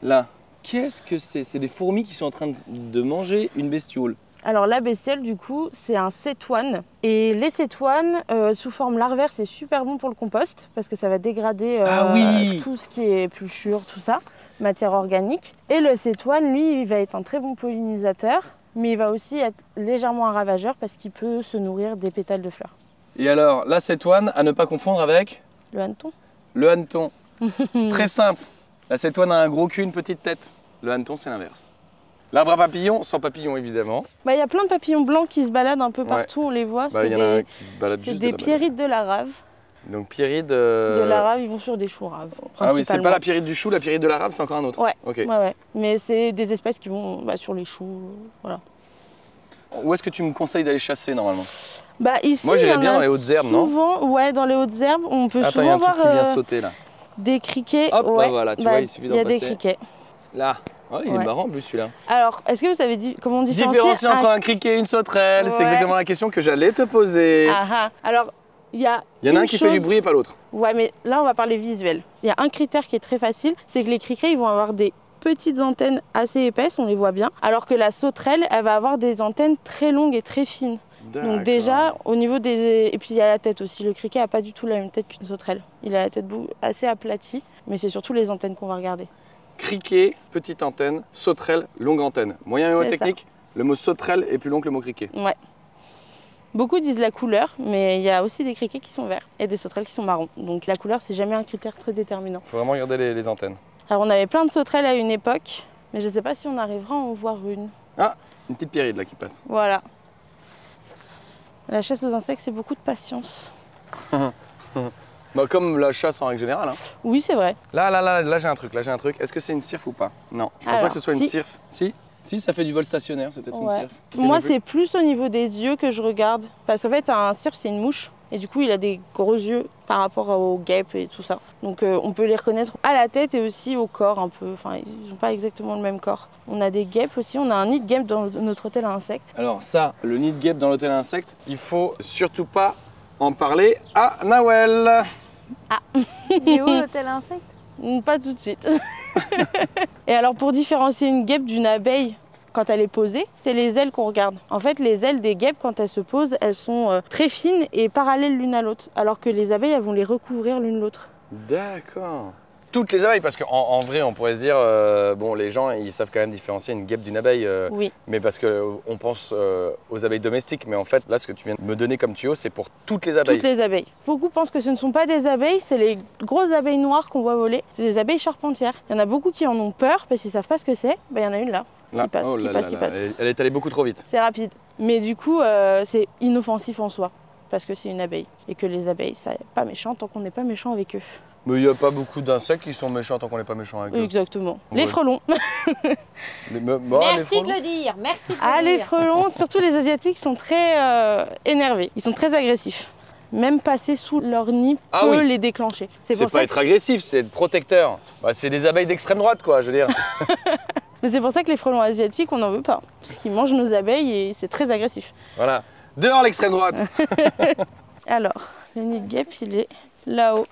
Là. Qu'est-ce que c'est? C'est des fourmis qui sont en train de manger une bestiole. Alors la bestiole du coup c'est un cétoine. Et les cétoines sous forme larvaire c'est super bon pour le compost parce que ça va dégrader Ah oui. tout ce qui est épluchure, tout ça, matière organique. Et le cétoine lui il va être un très bon pollinisateur mais il va aussi être légèrement un ravageur parce qu'il peut se nourrir des pétales de fleurs. Et alors, la cétoine, à ne pas confondre avec Le hanneton. le hanneton. Très simple. La cétoine a un gros cul, une petite tête. Le hanneton, c'est l'inverse. L'arbre à papillons, sans papillons évidemment. Bah, y a plein de papillons blancs qui se baladent un peu Ouais. partout, on les voit. Bah, il y en a un qui se balade c'est juste des de là-bas. pierrides de la rave. Donc pierride. De la rave, ils vont sur des choux raves. Ah oui, c'est principalement. pas la pierride du chou, la pierride de l'arabe, c'est encore un autre. Ouais. Ok. Ouais. Mais c'est des espèces qui vont sur les choux. Voilà. Où est-ce que tu me conseilles d'aller chasser normalement? Bah ici, Moi, j'irais il y en bien a dans les hautes herbes, non? souvent, ouais, dans les hautes herbes, on peut Attends, il y a souvent un truc voir qui vient sauter là. des criquets. Hop, ouais. bah voilà, tu vois, il suffit d'en Il y a des passer. criquets. Là. Oh, il est Ouais. marrant en plus celui-là. Alors, est-ce que vous savez comment on différencie Différencier entre un criquet et une sauterelle, c'est Ouais. exactement la question que j'allais te poser. Ah, ah. Alors, il y a Il y en a une un qui fait du chose- bruit et pas l'autre. Ouais, mais là, on va parler visuel. Il y a un critère qui est très facile, c'est que les criquets, ils vont avoir des petites antennes assez épaisses, on les voit bien, alors que la sauterelle, elle va avoir des antennes très longues et très fines. Donc déjà, au niveau des... Et puis il y a la tête aussi. Le criquet n'a pas du tout la même tête qu'une sauterelle. Il a la tête assez aplatie, mais c'est surtout les antennes qu'on va regarder. Criquet, petite antenne, sauterelle, longue antenne. Moyen C'est mnémotechnique, le mot sauterelle est plus long que le mot criquet. Ouais. Beaucoup disent la couleur, mais il y a aussi des criquets qui sont verts et des sauterelles qui sont marrons. Donc la couleur, c'est jamais un critère très déterminant. Faut vraiment regarder les antennes. Alors on avait plein de sauterelles à une époque, mais je ne sais pas si on arrivera à en voir une. Ah, une petite pierride là qui passe. Voilà. La chasse aux insectes, c'est beaucoup de patience. Bah, comme la chasse en règle générale. Hein. Oui, c'est vrai. Là j'ai un truc, Est-ce que c'est une cirfe ou pas? Non, je pense pas Alors, que ce soit une si. cirfe. Si, ça fait du vol stationnaire, c'est peut-être une Ouais. cirfe. Moi, c'est plus au niveau des yeux que je regarde. Parce qu'en fait, un cirque, c'est une mouche. Et du coup, il a des gros yeux par rapport aux guêpes et tout ça. Donc, on peut les reconnaître à la tête et aussi au corps un peu. Enfin, ils n'ont pas exactement le même corps. On a des guêpes aussi. On a un nid de guêpes dans notre hôtel à insectes. Alors ça, le nid de guêpe dans l'hôtel à insectes, il faut surtout pas en parler à Nawel. Il est où l'hôtel insecte? Pas tout de suite. Et alors, pour différencier une guêpe d'une abeille, quand elle est posée, c'est les ailes qu'on regarde. En fait, les ailes des guêpes, quand elles se posent, elles sont très fines et parallèles l'une à l'autre. Alors que les abeilles, elles vont les recouvrir l'une l'autre. D'accord. toutes les abeilles, parce qu'en vrai, on pourrait se dire, bon, les gens, ils savent quand même différencier une guêpe d'une abeille, Oui. mais parce qu'on pense aux abeilles domestiques, mais en fait, là, ce que tu viens de me donner comme tuyau, c'est pour toutes les abeilles. Toutes les abeilles. Beaucoup pensent que ce ne sont pas des abeilles, c'est les grosses abeilles noires qu'on voit voler. C'est des abeilles charpentières. Il y en a beaucoup qui en ont peur parce qu'ils ne savent pas ce que c'est. Il y en a une là, Là. qui passe, Oh qui là passe, là qui là. passe. Elle est allée beaucoup trop vite. C'est rapide. Mais du coup, c'est inoffensif en soi, parce que c'est une abeille. Et que les abeilles, ça n'est pas méchant tant qu'on n'est pas méchant avec eux. Mais il n'y a pas beaucoup d'insectes qui sont méchants tant qu'on n'est pas méchant avec eux. Exactement. Ouais. Les frelons. Merci de le dire, merci de Ah, le les dire. frelons, surtout les Asiatiques, sont très énervés. Ils sont très agressifs. Même passer sous leur nid Ah peut oui. les déclencher. C'est pour pas ça être agressif, c'est être protecteur. Bah, c'est des abeilles d'extrême droite, quoi, je veux dire. Mais c'est pour ça que les frelons asiatiques, on n'en veut pas. Parce qu'ils mangent nos abeilles et c'est très agressif. Voilà. Dehors l'extrême droite. Alors, le nid de guêpe, il est là-haut.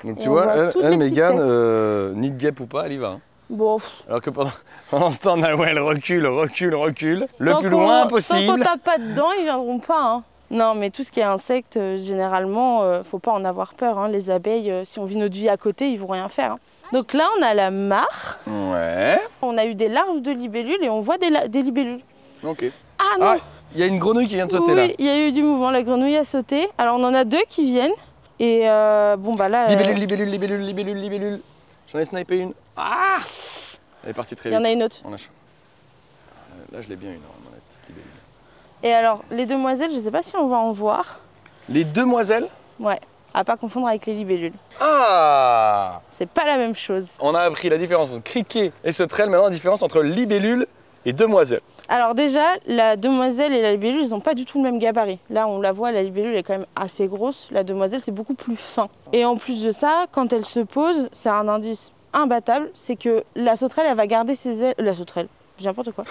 Donc Et tu on vois, voit toutes les petites Mégane, têtes. nid de guêpe ou pas, elle y va. Hein. Bon, Alors que pendant ce temps, Nawel recule, le tant plus qu'on- loin Tant qu'on possible. tape pas dedans, ils viendront pas. Hein. Non, mais tout ce qui est insectes, généralement, faut pas en avoir peur. Hein. Les abeilles, si on vit notre vie à côté, ils vont rien faire. Hein. Donc là, on a la mare. Ouais. On a eu des larves de libellules et on voit des libellules. Ok. Ah non Ah, il y a une grenouille qui vient de sauter là. Oui, il y a eu du mouvement. La grenouille a sauté. Alors, on en a 2 qui viennent. Et bon, bah là, Libellule. J'en ai snipé une. Ah! Elle est partie très il y vite. en a une autre. On a chaud. Là, je l'ai bien eu, normalement, la petite libellule. Et alors, les demoiselles, je sais pas si on va en voir. Les demoiselles? Ouais, à pas confondre avec les libellules. Ah! C'est pas la même chose. On a appris la différence entre criquet et sauterelle, maintenant la différence entre libellule et demoiselle. Alors déjà, la demoiselle et la libellule, ils n'ont pas du tout le même gabarit. Là, on la voit, la libellule est quand même assez grosse. La demoiselle, c'est beaucoup plus fin. Et en plus de ça, quand elle se pose, c'est un indice imbattable, c'est que la sauterelle, elle va garder ses ailes... La sauterelle, j'ai n'importe quoi.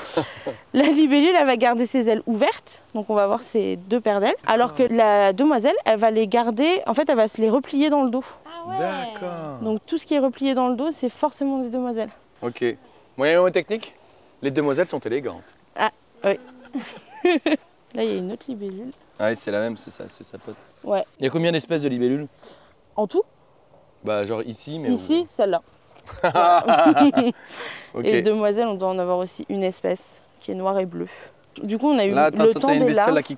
La libellule, elle va garder ses ailes ouvertes, donc on va voir ses 2 paires d'ailes. Alors que la demoiselle, elle va les garder, en fait, elle va se les replier dans le dos. Ah ouais. D'accord. Donc tout ce qui est replié dans le dos, c'est forcément des demoiselles. Ok. Moyen mot technique? Les demoiselles sont élégantes. Là, il y a une autre libellule. Ah oui, c'est la même, c'est ça, c'est sa pote. Ouais. Il y a combien d'espèces de libellules? En tout, Bah genre ici, mais... ici, celle-là. Ok. Et les demoiselles, on doit en avoir aussi une espèce qui est noire et bleue. Du coup, on a eu Là, attends, le t'as temps une des bestiole larves. là qui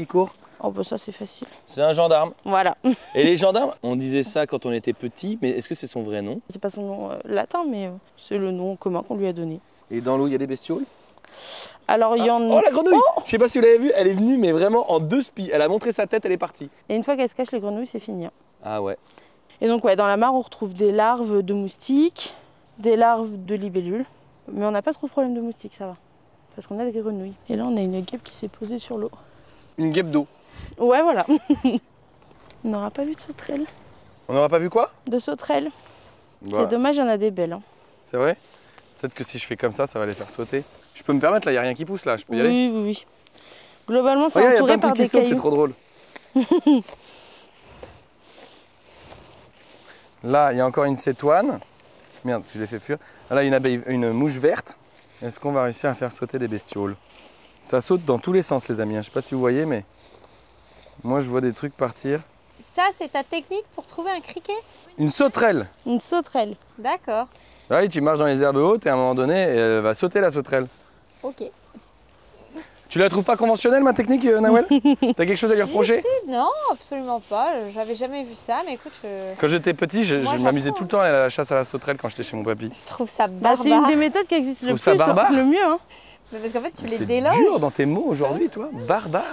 court. Oh bah ça c'est facile. C'est un gendarme. Voilà. Et les gendarmes, on disait ça quand on était petit, mais est-ce que c'est son vrai nom? C'est pas son nom latin, mais c'est le nom commun qu'on lui a donné. Et dans l'eau, il y a des bestioles? Alors il y en Oh la grenouille! Je sais pas si vous l'avez vu, elle est venue, mais vraiment en 2 spies. Elle a montré sa tête, elle est partie. Et une fois qu'elles se cachent les grenouilles, c'est fini. Hein. Ah ouais. Et donc ouais, dans la mare, on retrouve des larves de moustiques, des larves de libellules. Mais on n'a pas trop de problème de moustiques, ça va. Parce qu'on a des grenouilles. Et là, on a une guêpe qui s'est posée sur l'eau. Une guêpe d'eau. Ouais, voilà. On n'aura pas vu de sauterelle. On n'aura pas vu quoi? De sauterelle. Bah, C'est dommage, il y en a des belles. Hein. c'est vrai? Peut-être que si je fais comme ça va les faire sauter. Je peux me permettre, là, il n'y a rien qui pousse, là, je peux y aller? Oui. Globalement, c'est Regarde, il y a entouré plein de par trucs qui des sautent, c'est cailloux. trop drôle. Là, il y a encore une cétoine. Merde, je l'ai fait fuir. Là, il y a une mouche verte. Est-ce qu'on va réussir à faire sauter des bestioles? Ça saute dans tous les sens, les amis. Je ne sais pas si vous voyez, mais moi, je vois des trucs partir. Ça, c'est ta technique pour trouver un criquet? Une sauterelle. Une sauterelle. D'accord. Ah oui, tu marches dans les herbes hautes et à un moment donné, elle va sauter la sauterelle. Ok. Tu la trouves pas conventionnelle, ma technique, Nawel? T'as quelque chose à lui reprocher? Si, non, absolument pas. J'avais jamais vu ça, mais écoute, Quand j'étais petit, je Moi, m'amusais j'apprends. tout le temps à la chasse à la sauterelle quand j'étais chez mon papy. je trouve ça Bah, barbare. c'est une des méthodes qui existe le trouve ça plus, barbare le mieux. Hein. Mais parce qu'en fait, tu les T'es déloges. dur dans tes mots aujourd'hui, toi. Barbare.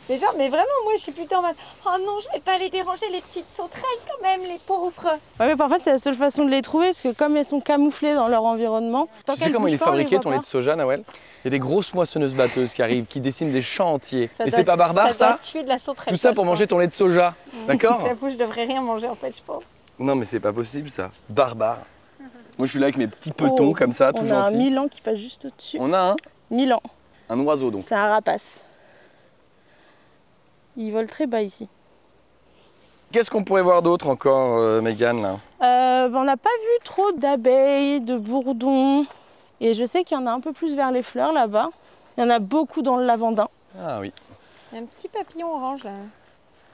Mais genre, mais vraiment, moi, je suis plutôt en mode oh non, je vais pas les déranger, les petites sauterelles quand même, les pauvres. Ouais, mais parfois, c'est la seule façon de les trouver, parce que comme elles sont camouflées dans leur environnement, tant Tu sais qu'elles comment il est bougent pas, on les fabriqué voit ton pas. lait de soja, Nawel? Il y a des grosses moissonneuses batteuses qui arrivent, qui déciment des champs entiers. Ça Et doit- c'est pas barbare, ça doit ça? tuer de la sauterelle. Tout ça pour je manger pense. ton lait de soja. D'accord? J'avoue, je devrais rien manger en fait, je pense. Non, mais c'est pas possible, ça. Barbare. Moi, je suis là avec mes petits petons, comme ça, tout On a un gentil. milan qui passe juste au-dessus. On a Milan, un oiseau, donc. c'est un rapace. Il vole très bas ici. Qu'est-ce qu'on pourrait voir d'autre encore, Mégane, là? On n'a pas vu trop d'abeilles, de bourdons. Et je sais qu'il y en a un peu plus vers les fleurs là-bas. Il y en a beaucoup dans le lavandin. Ah oui. Il y a un petit papillon orange là.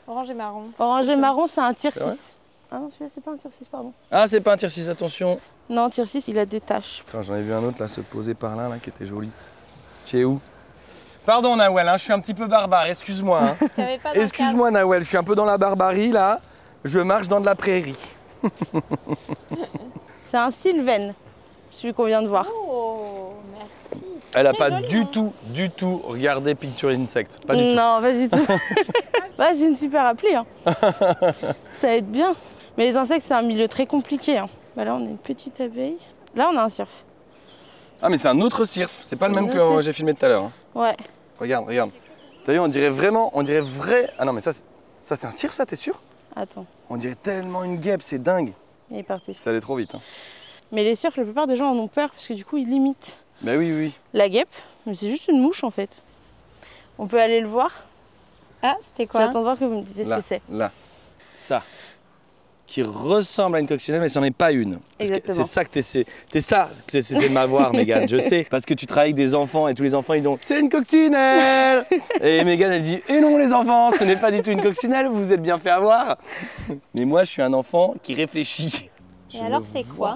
Orange et marron. Orange et marron, c'est un tircis. Ah non, celui-là, c'est pas un tir-6, pardon. Ah, c'est pas un tir-6, attention. Non, tir-6, il a des taches. Putain, j'en ai vu un autre là se poser par là, qui était joli. Tu es où? Pardon Nawel, hein, je suis un petit peu barbare, excuse-moi. Hein. Excuse-moi Nawel, je suis un peu dans la barbarie là. Je marche dans de la prairie. C'est un sylvain, celui qu'on vient de voir. Oh, merci. Elle a Très pas joli, du hein. tout regardé Picture Insect. Pas du tout. Non, pas du tout. Bah, c'est une super appli. Hein. Ça aide bien. Mais les insectes, c'est un milieu très compliqué. Hein. Bah, là, on a une petite abeille. Là, on a un cirf. Ah mais c'est un autre cirf, c'est pas le même que j'ai filmé tout à l'heure. Hein. Ouais. Regarde. T'as vu, on dirait vrai. Ah non mais ça c'est un cirf ça, t'es sûr? Attends, On dirait tellement une guêpe, c'est dingue. il est parti. Ça allait trop vite. Hein. Mais les cirfs, la plupart des gens en ont peur parce que du coup, ils limitent Bah oui. la guêpe. Mais c'est juste une mouche en fait. On peut aller le voir. Ah, c'était quoi? J'attends de voir que vous me disiez ce que c'est. Là. Ça. Qui ressemble à une coccinelle, mais c'en est pas une. Parce que Exactement. c'est ça que tu essaies de m'avoir, Mégane, je sais. Parce que tu travailles avec des enfants et tous les enfants, ils disent « C'est une coccinelle !» Et Mégane, elle dit « Et non, les enfants, ce n'est pas du tout une coccinelle, vous vous êtes bien fait avoir. » Mais moi, je suis un enfant qui réfléchit. Et alors, c'est quoi?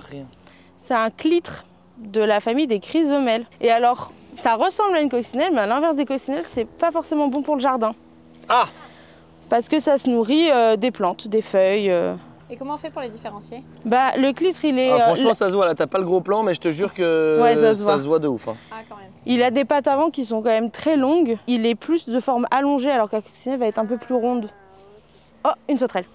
C'est un clitre de la famille des chrysomèles. Et alors, ça ressemble à une coccinelle, mais à l'inverse des coccinelles, c'est pas forcément bon pour le jardin. Ah! Parce que ça se nourrit des plantes, des feuilles. Et comment on fait pour les différencier? Bah, le clitre, il est. Franchement, ça se voit là, t'as pas le gros plan, mais je te jure que Ouais, ça ça se se voit de ouf. Hein. Ah, quand même. Il a des pattes avant qui sont quand même très longues. Il est plus de forme allongée, alors que la coccinelle va être un peu plus ronde. Oh, une sauterelle.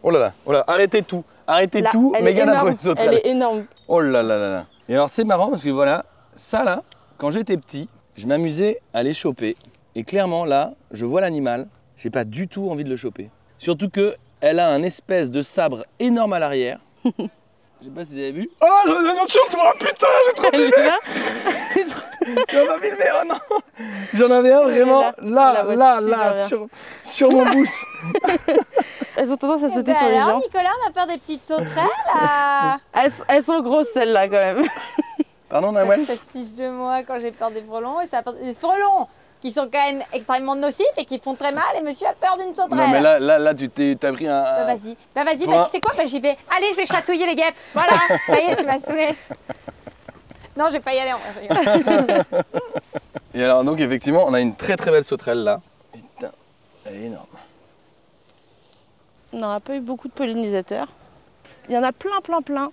Oh là, arrêtez tout. Arrêtez Là, tout, elle est Mégane a trouvé énorme. une sauterelle. Elle est énorme. Oh là là là là. Et alors c'est marrant parce que voilà, ça là, quand j'étais petit, je m'amusais à les choper. Et clairement là, je vois l'animal, j'ai pas du tout envie de le choper. Surtout que elle a un espèce de sabre énorme à l'arrière. Je sais pas si vous avez vu. Oh, j'en ai une autre sur toi, putain, j'ai trop Elle filmé. est là. Tu vas pas filmer, oh non. J'en avais un vraiment là, sur mon pouce. Elles ont tendance à Eh sauter ben sur les alors, gens. Nicolas, on a peur des petites sauterelles là. Elles sont grosses celles-là quand même. Pardon, Ça Nawel? se fiche de moi quand j'ai peur des frelons. Et ça a peur des frelons qui sont quand même extrêmement nocifs et qui font très mal. Et monsieur a peur d'une sauterelle. Non mais là t'as pris un... Bah vas-y, bah tu sais quoi, bah j'y vais. Allez, je vais chatouiller les guêpes. Voilà, ça y est, tu m'as saoulé. Non, je vais pas y aller en vrai. Je rigole. Et alors donc effectivement, on a une très belle sauterelle là. Putain, elle est énorme. On n'aura pas eu beaucoup de pollinisateurs. Il y en a plein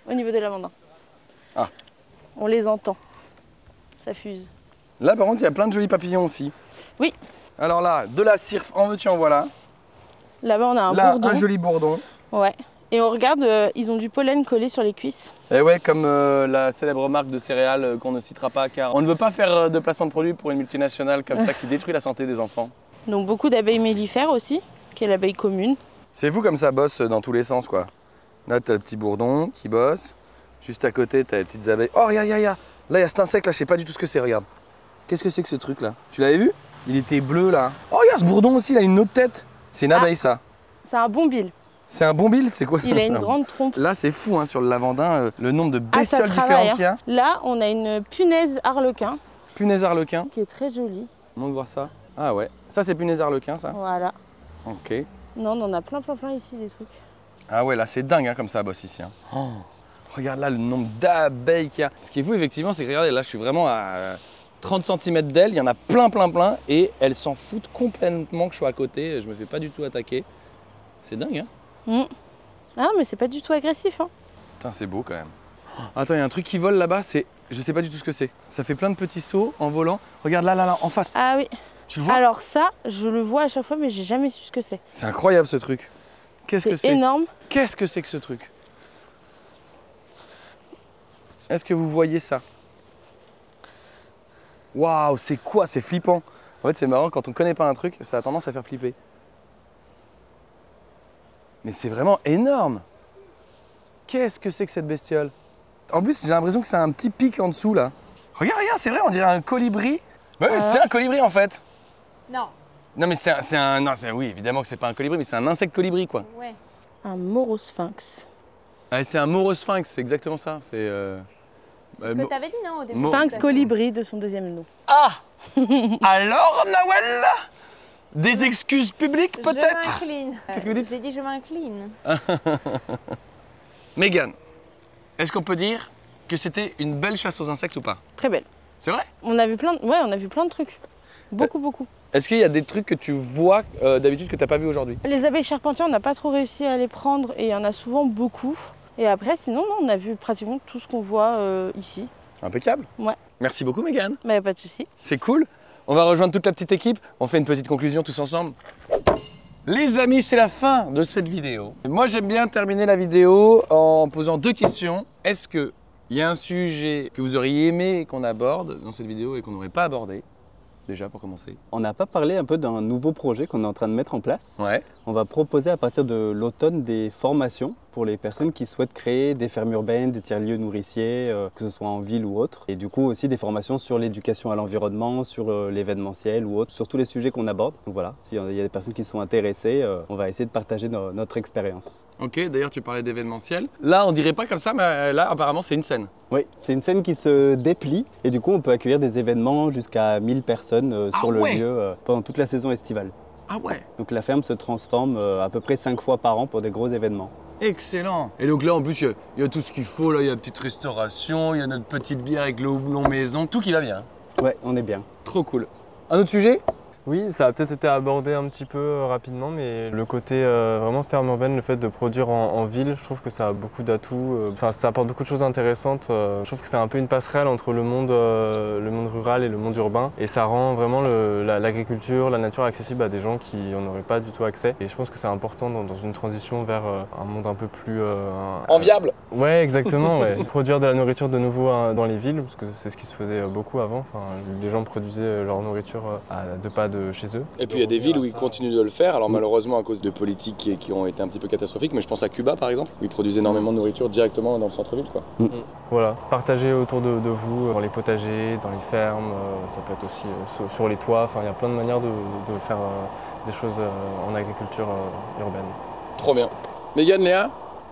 au niveau des lavandins. Ah. On les entend. Ça fuse. Là par contre, il y a plein de jolis papillons aussi. Oui. Alors là, de la cirf, en veux-tu en voilà. Là-bas, on a un Là, bourdon. un joli bourdon. Ouais. Et on regarde, ils ont du pollen collé sur les cuisses. Et ouais, comme la célèbre marque de céréales qu'on ne citera pas car on ne veut pas faire de placement de produits pour une multinationale comme ça qui détruit la santé des enfants. Donc beaucoup d'abeilles mellifères aussi, qui est l'abeille commune. C'est fou comme ça bosse dans tous les sens quoi. Là, t'as le petit bourdon qui bosse. Juste à côté, t'as les petites abeilles. Oh, regarde. Là, il y a cet insecte là, je sais pas du tout ce que c'est, regarde. Qu'est-ce que c'est que ce truc là? Tu l'avais vu? Il était bleu là. Oh, regarde, ce bourdon aussi, il a une autre tête. C'est une abeille ça. C'est un bombil. C'est un bombil, c'est quoi ça? Il a une grande trompe. Là, c'est fou hein, sur le lavandin, le nombre de Ah, ça bestioles travaille, différentes qu'il y a. Là, on a une punaise arlequin Punaise arlequin, qui est très jolie. on va voir ça. Ah ouais, ça c'est punaise arlequin ça. Voilà. Ok. Non, on en a plein ici des trucs. Ah ouais, là c'est dingue hein, comme ça bosse ici. Hein. Oh, regarde là le nombre d'abeilles qu'il y a. Ce qui est fou effectivement, c'est que regardez, là je suis vraiment à 30 cm d'elles, il y en a plein et elles s'en foutent complètement que je sois à côté, je me fais pas du tout attaquer. C'est dingue hein. Ah, mais c'est pas du tout agressif. Hein. Putain, c'est beau quand même. Oh, attends, il y a un truc qui vole là-bas, je sais pas du tout ce que c'est. Ça fait plein de petits sauts en volant. Regarde là, en face. Ah oui. Tu le vois? Alors ça, je le vois à chaque fois, mais j'ai jamais su ce que c'est. C'est incroyable ce truc. Qu'est-ce que C'est c'est? énorme. Qu'est-ce que c'est que ce truc? Est-ce que vous voyez ça? Waouh, c'est quoi? C'est flippant. En fait, c'est marrant, quand on connaît pas un truc, ça a tendance à faire flipper. Mais c'est vraiment énorme. Qu'est-ce que c'est que cette bestiole? En plus, j'ai l'impression que c'est un petit pic en dessous là. Regarde, c'est vrai, on dirait un colibri. Ouais, c'est un colibri en fait. Non. Non mais oui, évidemment que c'est pas un colibri, mais c'est un insecte colibri quoi. Ouais. Un morosphinx. Ah, c'est un morosphinx, c'est exactement ça. C'est C'est ce que t'avais dit, non, au début? Sphinx colibri de son deuxième nom. Ah. Alors, Nawel? Des excuses publiques peut-être? Je m'incline. Qu'est-ce que vous dites? J'ai dit je m'incline. Mégane, est-ce qu'on peut dire que c'était une belle chasse aux insectes ou pas? Très belle. C'est vrai? On a vu plein de trucs. Beaucoup. Est-ce qu'il y a des trucs que tu vois d'habitude que tu n'as pas vu aujourd'hui? Les abeilles charpentières, on n'a pas trop réussi à les prendre et il y en a souvent beaucoup. Et après, sinon, non, on a vu pratiquement tout ce qu'on voit ici. Impeccable. Ouais. Merci beaucoup Mégane. Mais pas de souci. C'est cool. On va rejoindre toute la petite équipe. On fait une petite conclusion tous ensemble. Les amis, c'est la fin de cette vidéo. Moi, j'aime bien terminer la vidéo en posant 2 questions. Est-ce qu'il y a un sujet que vous auriez aimé qu'on aborde dans cette vidéo et qu'on n'aurait pas abordé? Déjà, pour commencer. On n'a pas parlé un peu d'un nouveau projet qu'on est en train de mettre en place. Ouais. On va proposer à partir de l'automne des formations pour les personnes qui souhaitent créer des fermes urbaines, des tiers-lieux nourriciers, que ce soit en ville ou autre. Et du coup aussi des formations sur l'éducation à l'environnement, sur l'événementiel ou autre, sur tous les sujets qu'on aborde. Donc voilà, s'il y a des personnes qui sont intéressées, on va essayer de partager notre expérience. Ok, d'ailleurs tu parlais d'événementiel. Là on dirait pas comme ça, mais là apparemment c'est une scène. Oui, c'est une scène qui se déplie et du coup on peut accueillir des événements jusqu'à 1000 personnes sur le lieu pendant toute la saison estivale. Ah ouais. Donc la ferme se transforme à peu près 5 fois par an pour des gros événements. Excellent. Et donc là en plus il y a tout ce qu'il faut, là il y a une petite restauration, il y a notre petite bière avec le houblon maison, tout qui va bien. Ouais, on est bien. Trop cool. Un autre sujet? Oui, ça a peut-être été abordé un petit peu rapidement, mais le côté vraiment ferme urbaine, le fait de produire en ville, je trouve que ça a beaucoup d'atouts. Enfin, ça apporte beaucoup de choses intéressantes. Je trouve que c'est un peu une passerelle entre le monde rural et le monde urbain. Et ça rend vraiment l'agriculture, la nature accessible à des gens qui n'en auraient pas du tout accès. Et je pense que c'est important dans une transition vers un monde un peu plus... enviable. Ouais, exactement. Ouais. Produire de la nourriture de nouveau dans les villes, parce que c'est ce qui se faisait beaucoup avant. Enfin, les gens produisaient leur nourriture à 2 pas de chez eux. Et puis il y a des villes où ils continuent de le faire, alors malheureusement à cause de politiques qui ont été un petit peu catastrophiques, mais je pense à Cuba par exemple, où ils produisent énormément de nourriture directement dans le centre-ville quoi. Voilà, partagez autour de vous, dans les potagers, dans les fermes, ça peut être aussi sur les toits, enfin il y a plein de manières de faire des choses en agriculture urbaine. Trop bien. Mégane, Léa?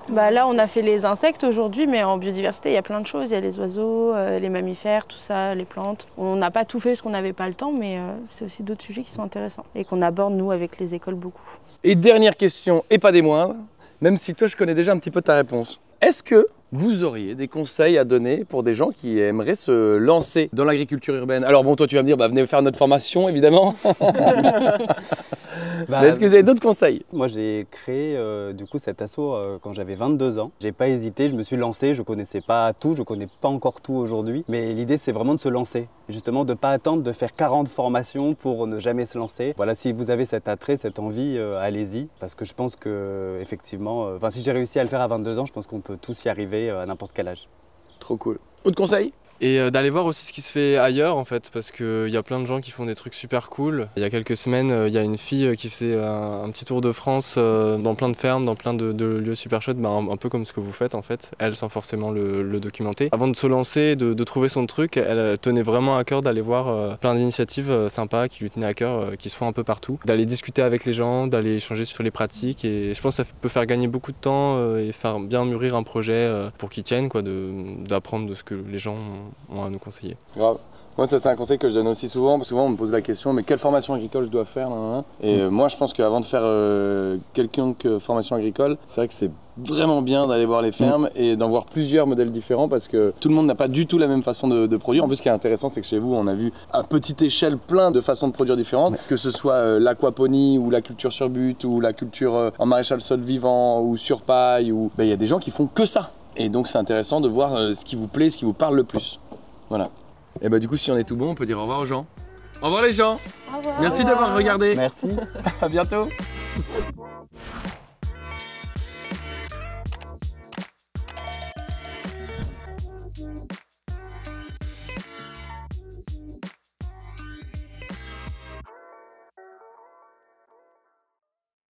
Bah là, on a fait les insectes aujourd'hui, mais en biodiversité, il y a plein de choses. Il y a les oiseaux, les mammifères, tout ça, les plantes. On n'a pas tout fait parce qu'on n'avait pas le temps, mais c'est aussi d'autres sujets qui sont intéressants et qu'on aborde, nous, avec les écoles, beaucoup. Et dernière question, et pas des moindres, même si toi, je connais déjà un petit peu ta réponse. Est-ce que vous auriez des conseils à donner pour des gens qui aimeraient se lancer dans l'agriculture urbaine? Alors bon, toi, tu vas me dire, bah, venez faire notre formation, évidemment. Est-ce que vous avez d'autres conseils? Moi j'ai créé du coup cet asso quand j'avais 22 ans. J'ai pas hésité, je me suis lancé, je connaissais pas tout, je connais pas encore tout aujourd'hui. Mais l'idée c'est vraiment de se lancer. Justement de pas attendre de faire 40 formations pour ne jamais se lancer. Voilà, si vous avez cet attrait, cette envie, allez-y. Parce que je pense que effectivement, si j'ai réussi à le faire à 22 ans, je pense qu'on peut tous y arriver à n'importe quel âge. Trop cool. Autre conseil? Et d'aller voir aussi ce qui se fait ailleurs en fait, parce qu'il y a plein de gens qui font des trucs super cool. Il y a quelques semaines, il y a une fille qui faisait un petit tour de France dans plein de fermes, dans plein de lieux super chouettes, un peu comme ce que vous faites en fait, elle sans forcément le documenter. Avant de se lancer, de trouver son truc, elle tenait vraiment à cœur d'aller voir plein d'initiatives sympas qui lui tenaient à cœur, qui se font un peu partout. D'aller discuter avec les gens, d'aller échanger sur les pratiques et je pense que ça peut faire gagner beaucoup de temps et faire bien mûrir un projet pour qu'il tienne, quoi, d'apprendre de ce que les gens ont à nous conseiller. Grave. Moi, ça c'est un conseil que je donne aussi souvent, parce que souvent on me pose la question, mais quelle formation agricole je dois faire? Et moi je pense qu'avant de faire quelconque formation agricole, c'est vrai que c'est vraiment bien d'aller voir les fermes et d'en voir plusieurs modèles différents, parce que tout le monde n'a pas du tout la même façon de produire. En plus, ce qui est intéressant, c'est que chez vous, on a vu à petite échelle plein de façons de produire différentes, que ce soit l'aquaponie ou la culture sur but ou la culture en maréchal sol vivant ou sur paille, ou il y a des gens qui font que ça. Et donc c'est intéressant de voir ce qui vous plaît, ce qui vous parle le plus. Voilà. Et bah du coup, si on est tout bon, on peut dire au revoir aux gens. Au revoir les gens. Au revoir. Merci d'avoir regardé. Merci. À bientôt.